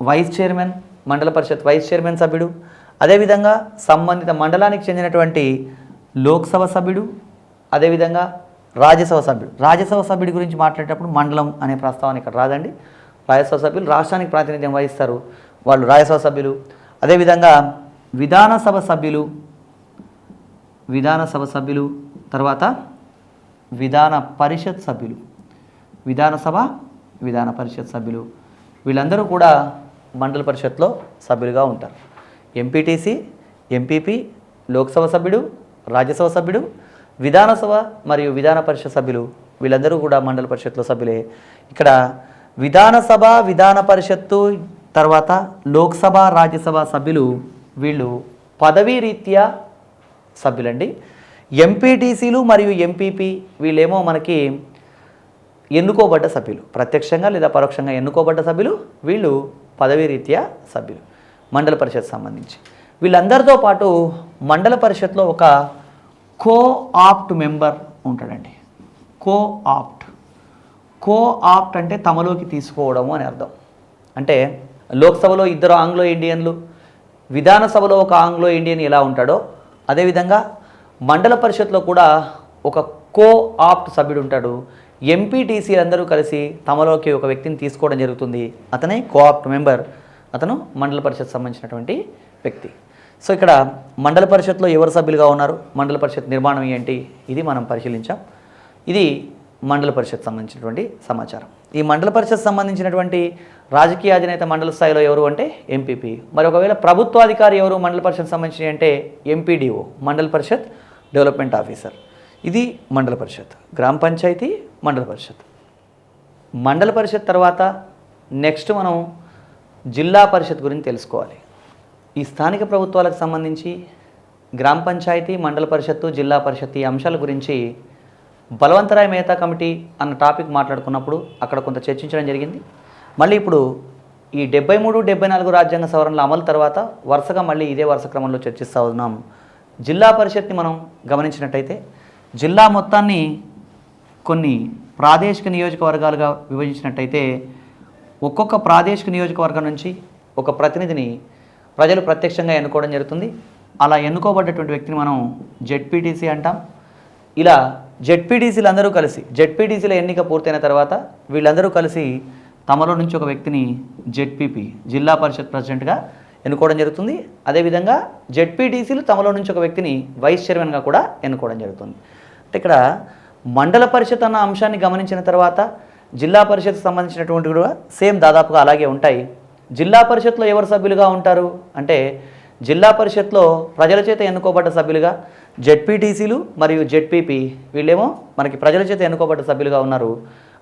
వైస్ చైర్మన్, మండల పరిషత్ వైస్ చైర్మన్ సభ్యుడు, అదేవిధంగా సంబంధిత మండలానికి చెందినటువంటి లోక్సభ సభ్యుడు, అదేవిధంగా రాజ్యసభ సభ్యుడు. రాజ్యసభ సభ్యుడి గురించి మాట్లాడేటప్పుడు మండలం అనే ప్రస్తావన ఇక్కడ రాదండి. రాజ్యసభ సభ్యులు రాష్ట్రానికి ప్రాతినిధ్యం వహిస్తారు, వాళ్ళు రాజ్యసభ సభ్యులు. అదేవిధంగా విధానసభ సభ్యులు, విధానసభ సభ్యులు, తర్వాత విధాన పరిషత్ సభ్యులు, విధానసభ విధాన పరిషత్ సభ్యులు, వీళ్ళందరూ కూడా మండల పరిషత్లో సభ్యులుగా ఉంటారు. ఎంపీటీసీ, ఎంపీపీ, లోక్సభ సభ్యుడు, రాజ్యసభ సభ్యుడు, విధానసభ మరియు విధాన పరిషత్ సభ్యులు, వీళ్ళందరూ కూడా మండల పరిషత్లో సభ్యులే. ఇక్కడ విధానసభ, విధాన పరిషత్తు, తర్వాత లోక్సభ, రాజ్యసభ సభ్యులు వీళ్ళు పదవీ రీత్యా సభ్యులండి. ఎంపీటీసీలు మరియు ఎంపీపీ వీళ్ళేమో మనకి ఎన్నుకోబడ్డ సభ్యులు, ప్రత్యక్షంగా లేదా పరోక్షంగా ఎన్నుకోబడ్డ సభ్యులు, వీళ్ళు పదవీ రీత్యా సభ్యులు మండల పరిషత్ సంబంధించి. వీళ్ళందరితో పాటు మండల పరిషత్లో ఒక కో-ఆప్ట్ మెంబర్ ఉంటాడండి. కో-ఆప్ట్ అంటే తమలోకి తీసుకోవడము అని అర్థం. అంటే లోక్సభలో 2 ఆంగ్లో ఇండియన్లు, విధానసభలో ఒక ఆంగ్లో ఇండియన్ ఎలా ఉంటాడో అదేవిధంగా మండల పరిషత్లో కూడా ఒక కో-ఆప్ట్ సభ్యుడు ఉంటాడు. ఎంపీటీసీ అందరూ కలిసి తమలోకి ఒక వ్యక్తిని తీసుకోవడం జరుగుతుంది, అతనే కో-ఆప్ట్ మెంబర్, అతను మండల పరిషత్ సంబంధించినటువంటి వ్యక్తి. సో ఇక్కడ మండల పరిషత్లో ఎవరు సభ్యులుగా ఉన్నారు, మండల పరిషత్ నిర్మాణం ఏంటి, ఇది మనం పరిశీలించాం. ఇది మండల పరిషత్ సంబంధించినటువంటి సమాచారం. ఈ మండల పరిషత్ సంబంధించినటువంటి రాజకీయ అధినేత మండల స్థాయిలో ఎవరు అంటే ఎంపీపీ. మరి ఒకవేళ ప్రభుత్వాధికారి ఎవరు మండల పరిషత్ సంబంధించి అంటే ఎంపీడీఓ, మండల పరిషత్ డెవలప్మెంట్ ఆఫీసర్. ఇది మండల పరిషత్. గ్రామ పంచాయతీ, మండల పరిషత్. మండల పరిషత్ తర్వాత నెక్స్ట్ మనం జిల్లా పరిషత్ గురించి తెలుసుకోవాలి. ఈ స్థానిక ప్రభుత్వాలకు సంబంధించి గ్రామ పంచాయతీ, మండల పరిషత్తు, జిల్లా పరిషత్ ఈ అంశాల గురించి బలవంతరాయ్ మెహతా కమిటీ అన్న టాపిక్ మాట్లాడుకున్నప్పుడు అక్కడ కొంత చర్చించడం జరిగింది. మళ్ళీ ఇప్పుడు ఈ 73, 74 రాజ్యాంగ సవరణల అమలు తర్వాత వరుసగా మళ్ళీ ఇదే వరుస క్రమంలో చర్చిస్తూ ఉన్నాం. జిల్లా పరిషత్ని మనం గమనించినట్టయితే జిల్లా మొత్తాన్ని కొన్ని ప్రాదేశిక నియోజకవర్గాలుగా విభజించినట్టయితే ఒక్కొక్క ప్రాదేశిక నియోజకవర్గం నుంచి ఒక ప్రతినిధిని ప్రజలు ప్రత్యక్షంగా ఎన్నుకోవడం జరుగుతుంది. అలా ఎన్నుకోబడ్డటువంటి వ్యక్తిని మనం జెడ్పీటీసీ అంటాం. ఇలా జెడ్పీటీసీలు అందరూ కలిసి, జెడ్పీటీసీల ఎన్నిక పూర్తయిన తర్వాత వీళ్ళందరూ కలిసి తమలో నుంచి ఒక వ్యక్తిని జెడ్పీపీ, జిల్లా పరిషత్ ప్రెసిడెంట్గా ఎన్నుకోవడం జరుగుతుంది. అదేవిధంగా జెడ్పీటీసీలు తమలో నుంచి ఒక వ్యక్తిని వైస్ చైర్మన్గా కూడా ఎన్నుకోవడం జరుగుతుంది. అంటే ఇక్కడ మండల పరిషత్ అన్న అంశాన్ని గమనించిన తర్వాత జిల్లా పరిషత్ సంబంధించినటువంటి కూడా సేమ్ దాదాపుగా అలాగే ఉంటాయి. జిల్లా పరిషత్లో ఎవరు సభ్యులుగా ఉంటారు అంటే జిల్లా పరిషత్లో ప్రజల చేత ఎన్నుకోబడ్డ సభ్యులుగా జెడ్పీటీసీలు మరియు జెడ్పీపీ వీళ్ళేమో మనకి ప్రజల చేత ఎన్నుకోబడ్డ సభ్యులుగా ఉన్నారు.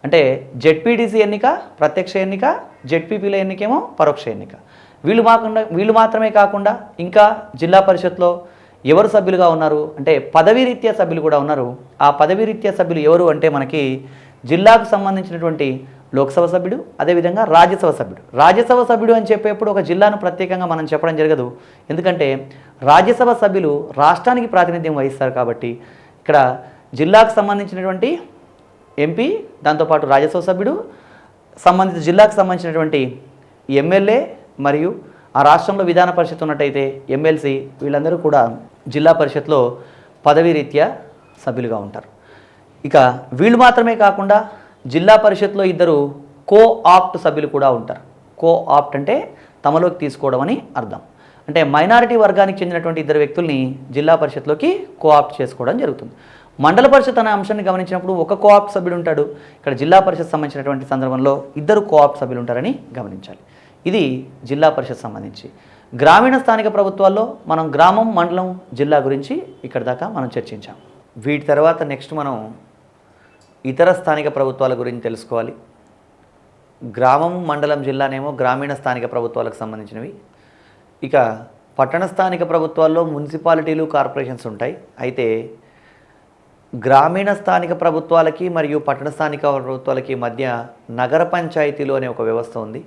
అంటే జెడ్పీటీసీ ఎన్నిక ప్రత్యక్ష ఎన్నిక, జెడ్పీపీల ఎన్నికేమో పరోక్ష ఎన్నిక. వీళ్ళు మాత్రమే కాకుండా ఇంకా జిల్లా పరిషత్లో ఎవరు సభ్యులుగా ఉన్నారు అంటే పదవీ రీత్యా సభ్యులు కూడా ఉన్నారు. ఆ పదవీ రీత్యా సభ్యులు ఎవరు అంటే మనకి జిల్లాకు సంబంధించినటువంటి లోక్సభ సభ్యుడు, అదేవిధంగా రాజ్యసభ సభ్యుడు. రాజ్యసభ సభ్యుడు అని చెప్పేప్పుడు ఒక జిల్లాను ప్రత్యేకంగా మనం చెప్పడం జరగదు, ఎందుకంటే రాజ్యసభ సభ్యులు రాష్ట్రానికి ప్రాతినిధ్యం వహిస్తారు కాబట్టి ఇక్కడ జిల్లాకు సంబంధించినటువంటి ఎంపీ, దాంతోపాటు రాజ్యసభ సభ్యుడు, సంబంధిత జిల్లాకు సంబంధించినటువంటి ఎమ్మెల్యే మరియు ఆ రాష్ట్రంలో విధాన పరిషత్ ఉన్నట్టయితే ఎమ్మెల్సీ, వీళ్ళందరూ కూడా జిల్లా పరిషత్లో పదవీ రీత్యా సభ్యులుగా ఉంటారు. ఇక వీళ్ళు మాత్రమే కాకుండా జిల్లా పరిషత్లో 2 కో-ఆప్ట్ సభ్యులు కూడా ఉంటారు. కో-ఆప్ట్ అంటే తమలోకి తీసుకోవడం అని అర్థం. అంటే మైనారిటీ వర్గానికి చెందినటువంటి 2 వ్యక్తుల్ని జిల్లా పరిషత్లోకి కో-ఆప్ట్ చేసుకోవడం జరుగుతుంది. మండల పరిషత్ అనే అంశాన్ని గమనించినప్పుడు ఒక కో-ఆప్ట్ సభ్యుడు ఉంటాడు. ఇక్కడ జిల్లా పరిషత్ సంబంధించినటువంటి సందర్భంలో 2 కో-ఆప్ట్ సభ్యులు ఉంటారని గమనించాలి. ఇది జిల్లా పరిషత్ సంబంధించి. గ్రామీణ స్థానిక ప్రభుత్వాల్లో మనం గ్రామం, మండలం, జిల్లా గురించి ఇక్కడ దాకా మనం చర్చించాం. వీటి తర్వాత నెక్స్ట్ మనం ఇతర స్థానిక ప్రభుత్వాల గురించి తెలుసుకోవాలి. గ్రామం, మండలం, జిల్లానేమో గ్రామీణ స్థానిక ప్రభుత్వాలకు సంబంధించినవి. ఇక పట్టణ స్థానిక ప్రభుత్వాల్లో మున్సిపాలిటీలు, కార్పొరేషన్స్ ఉంటాయి. అయితే గ్రామీణ స్థానిక ప్రభుత్వాలకి మరియు పట్టణ స్థానిక ప్రభుత్వాలకి మధ్య నగర పంచాయతీలు అనే ఒక వ్యవస్థ ఉంది.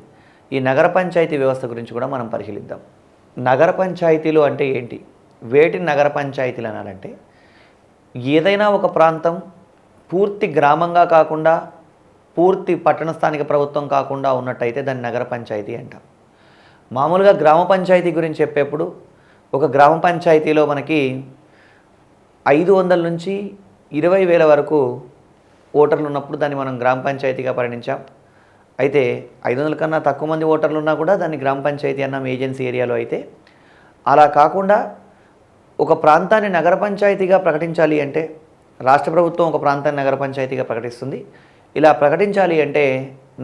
ఈ నగర పంచాయతీ వ్యవస్థ గురించి కూడా మనం పరిశీలిద్దాం. నగర పంచాయతీలు అంటే ఏంటి, వేటిని నగర పంచాయతీలు అనాలంటే ఏదైనా ఒక ప్రాంతం పూర్తి గ్రామంగా కాకుండా పూర్తి పట్టణ స్థానిక ప్రభుత్వం కాకుండా ఉన్నట్టయితే దాన్ని నగర పంచాయతీ అంటాం. మామూలుగా గ్రామ పంచాయతీ గురించి చెప్పేప్పుడు ఒక గ్రామ పంచాయతీలో మనకి 500 నుంచి 20,000 వరకు ఓటర్లు ఉన్నప్పుడు దాన్ని మనం గ్రామ పంచాయతీగా పరిగణించాం. అయితే 500 కన్నా తక్కువ మంది ఓటర్లు ఉన్నా కూడా దాన్ని గ్రామ పంచాయతీ అన్నాం ఏజెన్సీ ఏరియాలో. అయితే అలా కాకుండా ఒక ప్రాంతాన్ని నగర పంచాయతీగా ప్రకటించాలి అంటే రాష్ట్ర ప్రభుత్వం ఒక ప్రాంతాన్ని నగర పంచాయతీగా ప్రకటిస్తుంది. ఇలా ప్రకటించాలి అంటే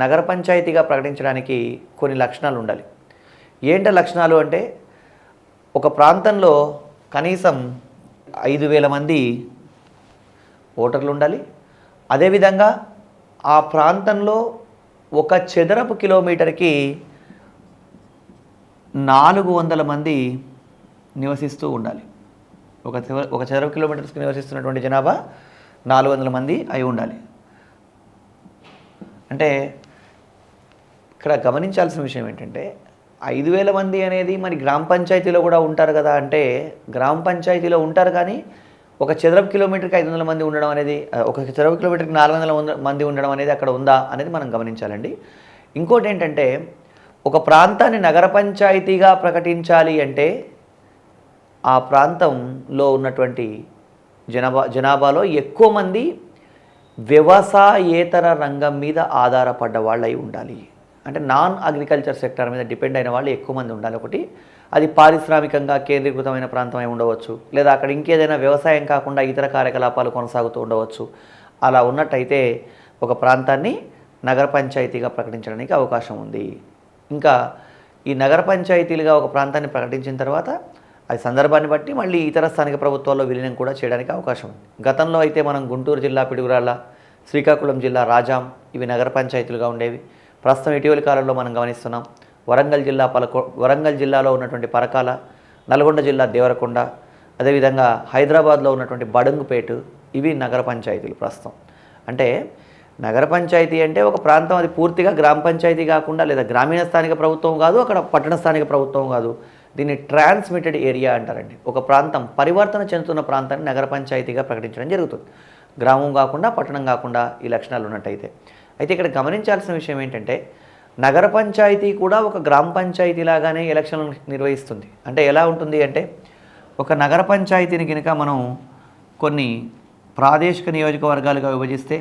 నగర పంచాయతీగా ప్రకటించడానికి కొన్ని లక్షణాలు ఉండాలి. ఏంట లక్షణాలు అంటే ఒక ప్రాంతంలో కనీసం 5,000 మంది ఓటర్లు ఉండాలి. అదేవిధంగా ఆ ప్రాంతంలో ఒక చదరపు కిలోమీటర్కి 400 మంది నివసిస్తూ ఉండాలి. ఒక చదరపు కిలోమీటర్స్కి నివసిస్తున్నటువంటి జనాభా 400 మంది అయి ఉండాలి. అంటే ఇక్కడ గమనించాల్సిన విషయం ఏంటంటే 5,000 మంది అనేది మరి గ్రామ పంచాయతీలో కూడా ఉంటారు కదా అంటే గ్రామ పంచాయతీలో ఉంటారు, కానీ ఒక చదరపు కిలోమీటర్కి 500 మంది ఉండడం అనేది, ఒక చదరపు కిలోమీటర్కి 400 మంది ఉండడం అనేది అక్కడ ఉందా అనేది మనం గమనించాలండి. ఇంకోటి ఏంటంటే ఒక ప్రాంతాన్ని నగర పంచాయతీగా ప్రకటించాలి అంటే ఆ ప్రాంతంలో ఉన్నటువంటి జనాభాలో ఎక్కువ మంది వ్యవసాయేతర రంగం మీద ఆధారపడ్డ వాళ్ళు అయి ఉండాలి. అంటే నాన్ అగ్రికల్చర్ సెక్టర్ మీద డిపెండ్ అయిన వాళ్ళు ఎక్కువ మంది ఉండాలి. ఒకటి, అది పారిశ్రామికంగా కేంద్రీకృతమైన ప్రాంతం అయి ఉండవచ్చు, లేదా అక్కడ ఇంకేదైనా వ్యవసాయం కాకుండా ఇతర కార్యకలాపాలు కొనసాగుతూ ఉండవచ్చు. అలా ఉన్నట్టయితే ఒక ప్రాంతాన్ని నగర పంచాయతీగా ప్రకటించడానికి అవకాశం ఉంది. ఇంకా ఈ నగర పంచాయతీలుగా ఒక ప్రాంతాన్ని ప్రకటించిన తర్వాత అది సందర్భాన్ని బట్టి మళ్ళీ ఇతర స్థానిక ప్రభుత్వాల్లో విలీనం కూడా చేయడానికి అవకాశం ఉంది. గతంలో అయితే మనం గుంటూరు జిల్లా పిడుగురాళ్ళ, శ్రీకాకుళం జిల్లా రాజాం ఇవి నగర పంచాయతీలుగా ఉండేవి. ప్రస్తుతం ఇటీవలి కాలంలో మనం గమనిస్తున్నాం వరంగల్ జిల్లాలో ఉన్నటువంటి పరకాల, నల్గొండ జిల్లా దేవరకొండ, అదేవిధంగా హైదరాబాద్లో ఉన్నటువంటి బడంగుపేట ఇవి నగర పంచాయతీలు ప్రస్తుతం. అంటే నగర పంచాయతీ అంటే ఒక ప్రాంతం అది పూర్తిగా గ్రామ పంచాయతీ కాకుండా, లేదా గ్రామీణ స్థానిక ప్రభుత్వం కాదు, అక్కడ పట్టణ స్థానిక ప్రభుత్వం కాదు, దీన్ని ట్రాన్స్మిటెడ్ ఏరియా అంటారండి. ఒక ప్రాంతం పరివర్తన చెందుతున్న ప్రాంతాన్ని నగర పంచాయతీగా ప్రకటించడం జరుగుతుంది. గ్రామం కాకుండా, పట్టణం కాకుండా ఈ లక్షణాలు ఉన్నట్టయితే. అయితే ఇక్కడ గమనించాల్సిన విషయం ఏంటంటే నగర పంచాయతీ కూడా ఒక గ్రామ పంచాయతీ లాగానే ఎలక్షన్లు నిర్వహిస్తుంది. అంటే ఎలా ఉంటుంది అంటే ఒక నగర పంచాయతీని కనుక మనం కొన్ని ప్రాదేశిక నియోజకవర్గాలుగా విభజిస్తే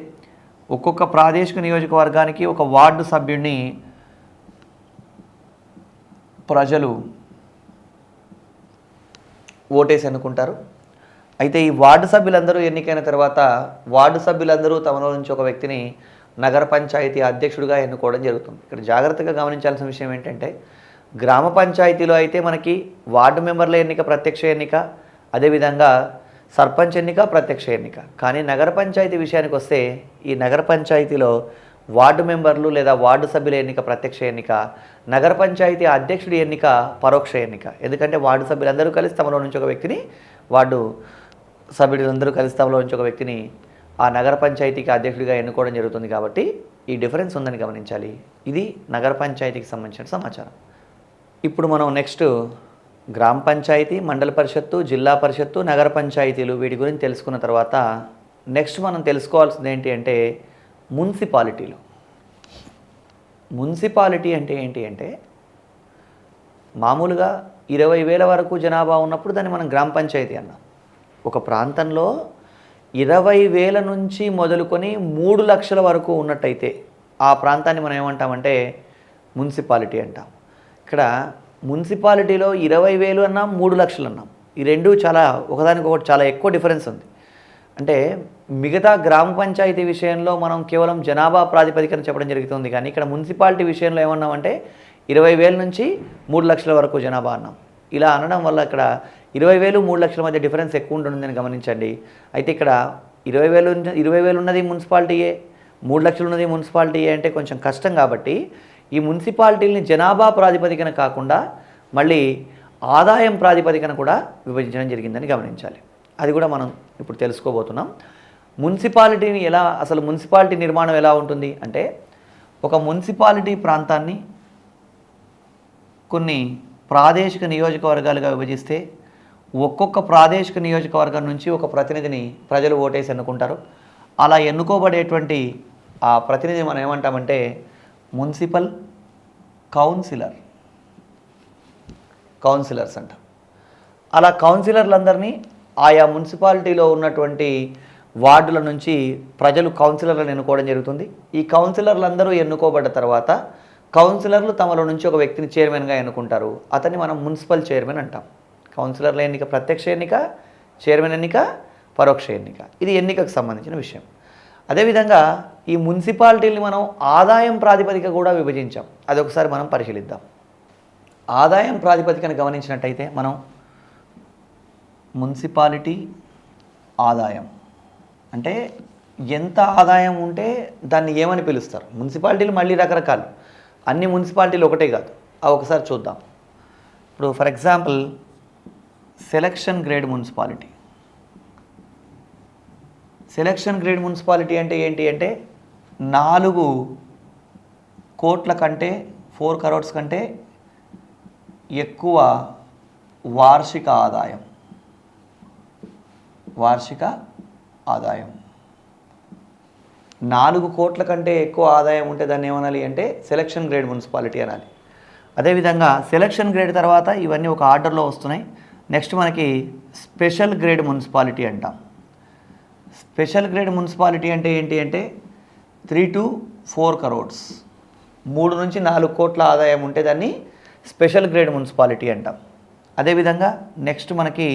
ఒక్కొక్క ప్రాదేశిక నియోజకవర్గానికి ఒక వార్డు సభ్యుడిని ప్రజలు ఓటేసి ఎన్నుకుంటారు. అయితే ఈ వార్డు సభ్యులందరూ ఎన్నికైన తర్వాత వార్డు సభ్యులందరూ తమలో నుంచి ఒక వ్యక్తిని నగర పంచాయతీ అధ్యక్షుడిగా ఎన్నుకోవడం జరుగుతుంది. ఇక్కడ జాగ్రత్తగా గమనించాల్సిన విషయం ఏంటంటే గ్రామ పంచాయతీలో అయితే మనకి వార్డు మెంబర్ల ఎన్నిక ప్రత్యక్ష ఎన్నిక, అదేవిధంగా సర్పంచ్ ఎన్నిక ప్రత్యక్ష ఎన్నిక. కానీ నగర పంచాయతీ విషయానికి వస్తే ఈ నగర పంచాయతీలో వార్డు మెంబర్లు లేదా వార్డు సభ్యుల ఎన్నిక ప్రత్యక్ష ఎన్నిక, నగర పంచాయతీ అధ్యక్షుడి ఎన్నిక పరోక్ష ఎన్నిక. ఎందుకంటే వార్డు సభ్యులందరూ కలిసి తమలో నుంచి ఒక వ్యక్తిని, వార్డు సభ్యులందరూ కలిసి తమలో నుంచి ఒక వ్యక్తిని ఆ నగర పంచాయతీకి అధ్యక్షుడిగా ఎన్నుకోవడం జరుగుతుంది. కాబట్టి ఈ డిఫరెన్స్ ఉందని గమనించాలి. ఇది నగర పంచాయతీకి సంబంధించిన సమాచారం. ఇప్పుడు మనం నెక్స్ట్ గ్రామ పంచాయతీ, మండల పరిషత్తు, జిల్లా పరిషత్తు, నగర పంచాయతీలు వీటి గురించి తెలుసుకున్న తర్వాత నెక్స్ట్ మనం తెలుసుకోవాల్సింది ఏంటి అంటే మున్సిపాలిటీలు. మున్సిపాలిటీ అంటే ఏంటి అంటే మామూలుగా 20,000 వరకు జనాభా ఉన్నప్పుడు దాన్ని మనం గ్రామ పంచాయతీ అన్నాం. ఒక ప్రాంతంలో 20,000 నుంచి మొదలుకొని 3 లక్షల వరకు ఉన్నట్టయితే ఆ ప్రాంతాన్ని మనం ఏమంటామంటే మున్సిపాలిటీ అంటాం. ఇక్కడ మున్సిపాలిటీలో 20,000 అన్నాం, 3 లక్షలు అన్నాం. ఈ రెండు ఒకదానికొకటి చాలా ఎక్కువ డిఫరెన్స్ ఉంది. అంటే మిగతా గ్రామ పంచాయతీ విషయంలో మనం కేవలం జనాభా ప్రాతిపదికన చెప్పడం జరుగుతుంది, కానీ ఇక్కడ మున్సిపాలిటీ విషయంలో ఏమన్నామంటే 20,000 నుంచి 3 లక్షల వరకు జనాభా అన్నాం. ఇలా అనడం వల్ల ఇక్కడ 20,000, 3 లక్షల మధ్య డిఫరెన్స్ ఎక్కువ ఉంటుందని గమనించండి. అయితే ఇక్కడ 20,000 ఉన్నది మున్సిపాలిటీయే, 3 లక్షలు ఉన్నది మున్సిపాలిటీయే అంటే కొంచెం కష్టం. కాబట్టి ఈ మున్సిపాలిటీలని జనాభా ప్రాతిపదికన కాకుండా మళ్ళీ ఆదాయం ప్రాతిపదికన కూడా విభజించడం జరిగిందని గమనించాలి. అది కూడా మనం ఇప్పుడు తెలుసుకోబోతున్నాం. మున్సిపాలిటీని అసలు మున్సిపాలిటీ నిర్మాణం ఎలా ఉంటుంది అంటే ఒక మున్సిపాలిటీ ప్రాంతాన్ని కొన్ని ప్రాదేశిక నియోజకవర్గాలుగా విభజిస్తే ఒక్కొక్క ప్రాదేశిక నియోజకవర్గం నుంచి ఒక ప్రతినిధిని ప్రజలు ఓటేసి ఎన్నుకుంటారు. అలా ఎన్నుకోబడేటువంటి ఆ ప్రతినిధి మనం ఏమంటామంటే మున్సిపల్ కౌన్సిలర్స్ అంటాం. అలా కౌన్సిలర్లందరినీ ఆయా మున్సిపాలిటీలో ఉన్నటువంటి వార్డుల నుంచి ప్రజలు కౌన్సిలర్లను ఎన్నుకోవడం జరుగుతుంది. ఈ కౌన్సిలర్లు అందరూ ఎన్నుకోబడ్డ తర్వాత కౌన్సిలర్లు తమలో నుంచి ఒక వ్యక్తిని చైర్మన్గా ఎన్నుకుంటారు. అతన్ని మనం మున్సిపల్ చైర్మన్ అంటాం. కౌన్సిలర్ల ఎన్నిక ప్రత్యక్ష ఎన్నిక, చైర్మన్ ఎన్నిక పరోక్ష ఎన్నిక. ఇది ఎన్నికకు సంబంధించిన విషయం. అదేవిధంగా ఈ మున్సిపాలిటీని మనం ఆదాయం ప్రాతిపదిక కూడా విభజించాం. అదొకసారి మనం పరిశీలిద్దాం. ఆదాయం ప్రాతిపదికను గమనించినట్టయితే మనం మున్సిపాలిటీ ఆదాయం అంటే ఎంత ఆదాయం ఉంటే దాన్ని ఏమని పిలుస్తారు. మున్సిపాలిటీలు మళ్ళీ రకరకాలు, అన్ని మున్సిపాలిటీలు ఒకటే కాదు. అవి ఒకసారి చూద్దాం. ఇప్పుడు for example selection grade municipality. Selection grade municipality అంటే ఏంటి అంటే 4 కోట్ల కంటే 4 crores కంటే ఎక్కువ వార్షిక ఆదాయం. 4 కోట్ల కంటే ఎక్కువ ఆదాయం ఉంటే దాన్ని ఏమనాలి అంటే సెలక్షన్ గ్రేడ్ మున్సిపాలిటీ అనాలి. అదేవిధంగా సెలక్షన్ గ్రేడ్ తర్వాత ఇవన్నీ ఒక ఆర్డర్లో వస్తున్నాయి. నెక్స్ట్ మనకి స్పెషల్ గ్రేడ్ మున్సిపాలిటీ అంటాం. స్పెషల్ గ్రేడ్ మున్సిపాలిటీ అంటే ఏంటి అంటే 3 to 4 crores, 3 నుంచి 4 కోట్ల ఆదాయం ఉంటే దాన్ని స్పెషల్ గ్రేడ్ మున్సిపాలిటీ అంటాం. అదేవిధంగా నెక్స్ట్ మనకి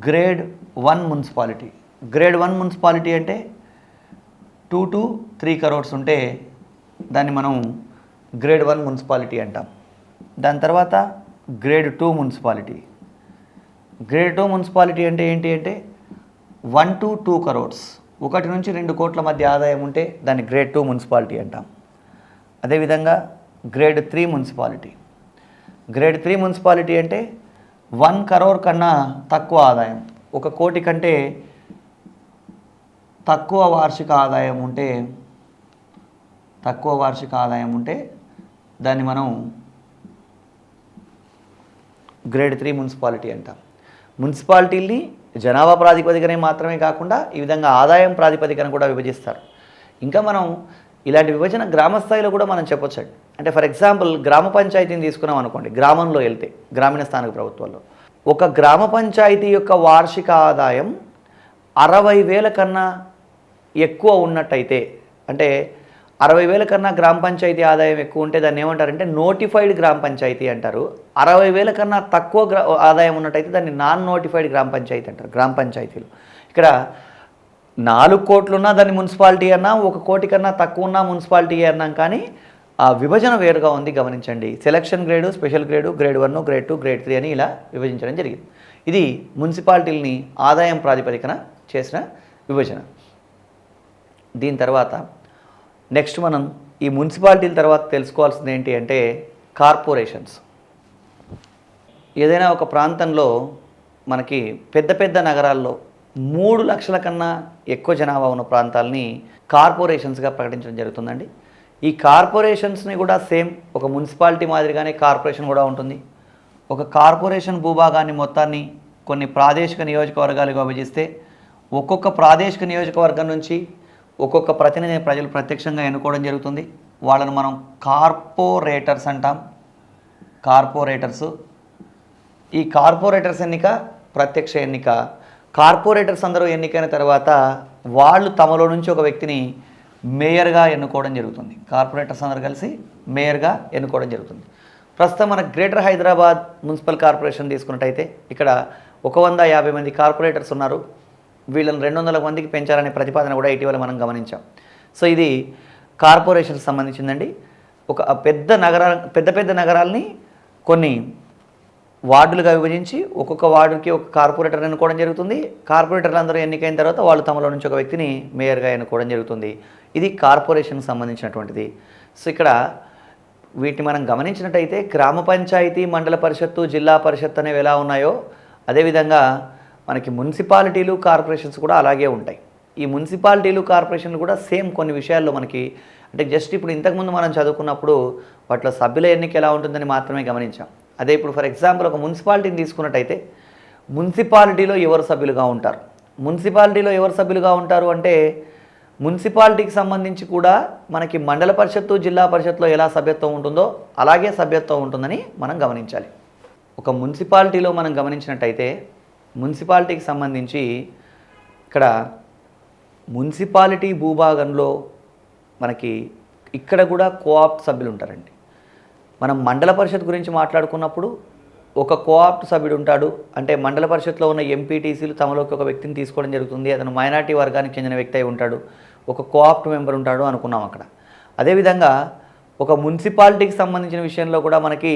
గ్రేడ్ 1 మున్సిపాలిటీ. గ్రేడ్ 1 మున్సిపాలిటీ అంటే 2 to 3 crores ఉంటే దాన్ని మనం గ్రేడ్ 1 మున్సిపాలిటీ అంటాం. దాని తర్వాత గ్రేడ్ 2 మున్సిపాలిటీ. గ్రేడ్ 2 మున్సిపాలిటీ అంటే ఏంటి అంటే 1 to 2 crores, 1 నుంచి 2 కోట్ల మధ్య ఆదాయం ఉంటే దాన్ని గ్రేడ్ 2 మున్సిపాలిటీ అంటాం. అదేవిధంగా గ్రేడ్ 3 మున్సిపాలిటీ. గ్రేడ్ 3 మున్సిపాలిటీ అంటే 1 crore కన్నా తక్కువ ఆదాయం, 1 కోటి కంటే తక్కువ వార్షిక ఆదాయం ఉంటే దాన్ని మనం గ్రేడ్ 3 మున్సిపాలిటీ అంటాం. మున్సిపాలిటీల్ని జనాభా ప్రాతిపదికనే మాత్రమే కాకుండా ఈ విధంగా ఆదాయం ప్రాతిపదికన కూడా విభజిస్తారు. ఇంకా మనం ఇలాంటి విభజన గ్రామ స్థాయిలో కూడా మనం చెప్పొచ్చు. అంటే ఫర్ ఎగ్జాంపుల్ గ్రామ పంచాయతీని తీసుకున్నాం అనుకోండి. గ్రామంలో వెళ్తే గ్రామీణ స్థానిక ప్రభుత్వాల్లో ఒక గ్రామ పంచాయతీ యొక్క వార్షిక ఆదాయం 60,000 కన్నా ఎక్కువ ఉన్నట్టయితే, అంటే 60,000 కన్నా గ్రామ పంచాయతీ ఆదాయం ఎక్కువ ఉంటే దాన్ని ఏమంటారంటే నోటిఫైడ్ గ్రామ పంచాయతీ అంటారు. 60,000 కన్నా తక్కువ ఆదాయం ఉన్నట్టయితే దాన్ని నాన్ నోటిఫైడ్ గ్రామ పంచాయతీ అంటారు. గ్రామ పంచాయతీలు ఇక్కడ 4 కోట్లున్నా దాన్ని మున్సిపాలిటీ అన్నా, 1 కోటి కన్నా తక్కువ ఉన్నా మున్సిపాలిటీ అన్నాం. కానీ ఆ విభజన వేరుగా ఉంది, గమనించండి. Selection grade, special grade, grade 1, grade 2, grade 3 అని ఇలా విభజించడం జరిగింది. ఇది మున్సిపాలిటీలని ఆదాయం ప్రాతిపదికన చేసిన విభజన. దీని తర్వాత నెక్స్ట్ మనం ఈ మున్సిపాలిటీల తర్వాత తెలుసుకోవాల్సింది ఏంటి అంటే కార్పొరేషన్స్. ఏదైనా ఒక ప్రాంతంలో మనకి పెద్ద పెద్ద నగరాల్లో 3 లక్షల కన్నా ఎక్కువ జనాభా ఉన్న ప్రాంతాలని కార్పొరేషన్స్గా ప్రకటించడం జరుగుతుందండి. ఈ కార్పొరేషన్స్ని కూడా సేమ్ ఒక మున్సిపాలిటీ మాదిరిగానే కార్పొరేషన్ కూడా ఉంటుంది. ఒక కార్పొరేషన్ భూభాగాన్ని మొత్తాన్ని కొన్ని ప్రాదేశిక నియోజకవర్గాలుగా విభజిస్తే ఒక్కొక్క ప్రాదేశిక నియోజకవర్గం నుంచి ఒక్కొక్క ప్రతినిధిని ప్రజలు ప్రత్యక్షంగా ఎన్నుకోవడం జరుగుతుంది. వాళ్ళను మనం కార్పొరేటర్స్ అంటాం. కార్పొరేటర్స్. ఈ కార్పొరేటర్స్ ఎన్నిక ప్రత్యక్ష ఎన్నిక. కార్పొరేటర్స్ అందరూ ఎన్నికైన తర్వాత వాళ్ళు తమలో నుంచి ఒక వ్యక్తిని మేయర్గా ఎన్నుకోవడం జరుగుతుంది. కార్పొరేటర్స్ అందరూ కలిసి మేయర్గా ఎన్నుకోవడం జరుగుతుంది. ప్రస్తుతం మన గ్రేటర్ హైదరాబాద్ మున్సిపల్ కార్పొరేషన్ తీసుకున్నట్టయితే ఇక్కడ 150 మంది కార్పొరేటర్స్ ఉన్నారు. వీళ్ళని 200 మందికి పెంచాలనే ప్రతిపాదన కూడా ఇటీవల మనం గమనించాం. సో ఇది కార్పొరేషన్కి సంబంధించిందండి. ఒక పెద్ద పెద్ద నగరాలని కొన్ని వార్డులుగా విభజించి ఒక్కొక్క వార్డుకి ఒక కార్పొరేటర్ ఎన్నుకోవడం జరుగుతుంది. కార్పొరేటర్లు అందరూ ఎన్నికైన తర్వాత వాళ్ళు తమలో నుంచి ఒక వ్యక్తిని మేయర్గా ఎన్నుకోవడం జరుగుతుంది. ఇది కార్పొరేషన్కి సంబంధించినటువంటిది. సో ఇక్కడ వీటిని మనం గమనించినట్టయితే గ్రామ పంచాయతీ, మండల పరిషత్తు, జిల్లా పరిషత్ అనేవి ఎలా ఉన్నాయో అదేవిధంగా మనకి మున్సిపాలిటీలు, కార్పొరేషన్స్ కూడా అలాగే ఉంటాయి. ఈ మున్సిపాలిటీలు, కార్పొరేషన్లు కూడా సేమ్ కొన్ని విషయాల్లో మనకి అంటే జస్ట్ ఇప్పుడు ఇంతకుముందు మనం చదువుకున్నప్పుడు వాటిలో సభ్యుల ఎన్నిక ఎలా ఉంటుందని మాత్రమే గమనించాం. అదే ఇప్పుడు ఫర్ ఎగ్జాంపుల్ ఒక మున్సిపాలిటీని తీసుకున్నట్టయితే మున్సిపాలిటీలో ఎవరు సభ్యులుగా ఉంటారు? మున్సిపాలిటీలో ఎవరు సభ్యులుగా ఉంటారు అంటే మున్సిపాలిటీకి సంబంధించి కూడా మనకి మండల పరిషత్తు, జిల్లా పరిషత్లో ఎలా సభ్యత్వం ఉంటుందో అలాగే సభ్యత్వం ఉంటుందని మనం గమనించాలి. ఒక మున్సిపాలిటీలో మనం గమనించినట్టయితే మున్సిపాలిటీకి సంబంధించి ఇక్కడ మున్సిపాలిటీ భూభాగంలో మనకి ఇక్కడ కూడా కోఆప్ట్ సభ్యులు ఉంటారండి. మనం మండల పరిషత్ గురించి మాట్లాడుకున్నప్పుడు ఒక కోఆప్ట్ సభ్యుడు ఉంటాడు. అంటే మండల పరిషత్లో ఉన్న ఎంపీటీసీలు తమలోకి ఒక వ్యక్తిని తీసుకోవడం జరుగుతుంది. అతను మైనార్టీ వర్గానికి చెందిన వ్యక్తి అయి ఉంటాడు. ఒక కోఆప్ట్ మెంబర్ ఉంటాడు అనుకున్నాం అక్కడ. అదేవిధంగా ఒక మున్సిపాలిటీకి సంబంధించిన విషయంలో కూడా మనకి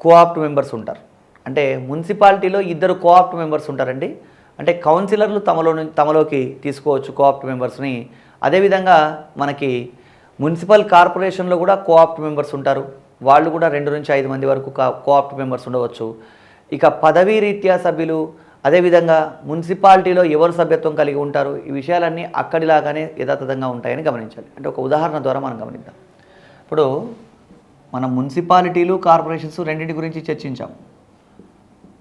కోఆప్ట్ మెంబర్స్ ఉంటారు. అంటే మున్సిపాలిటీలో 2 కోఆప్ట్ మెంబర్స్ ఉంటారండి. అంటే కౌన్సిలర్లు తమలోకి తీసుకోవచ్చు కోఆప్ట్ మెంబర్స్ని. అదేవిధంగా మనకి మున్సిపల్ కార్పొరేషన్లో కూడా కోఆప్ట్ మెంబర్స్ ఉంటారు. వాళ్ళు కూడా 2 నుంచి 5 మంది వరకు కోఆప్ట్ మెంబర్స్ ఉండవచ్చు. ఇక పదవీ రీత్యా సభ్యులు, అదేవిధంగా మున్సిపాలిటీలో ఎవరు సభ్యత్వం కలిగి ఉంటారు, ఈ విషయాలన్నీ అక్కడిలాగానే యథాతథంగా ఉంటాయని గమనించాలి. అంటే ఒక ఉదాహరణ ద్వారా మనం గమనిద్దాం. ఇప్పుడు మనం మున్సిపాలిటీలు కార్పొరేషన్స్ రెండింటి గురించి చర్చించాం.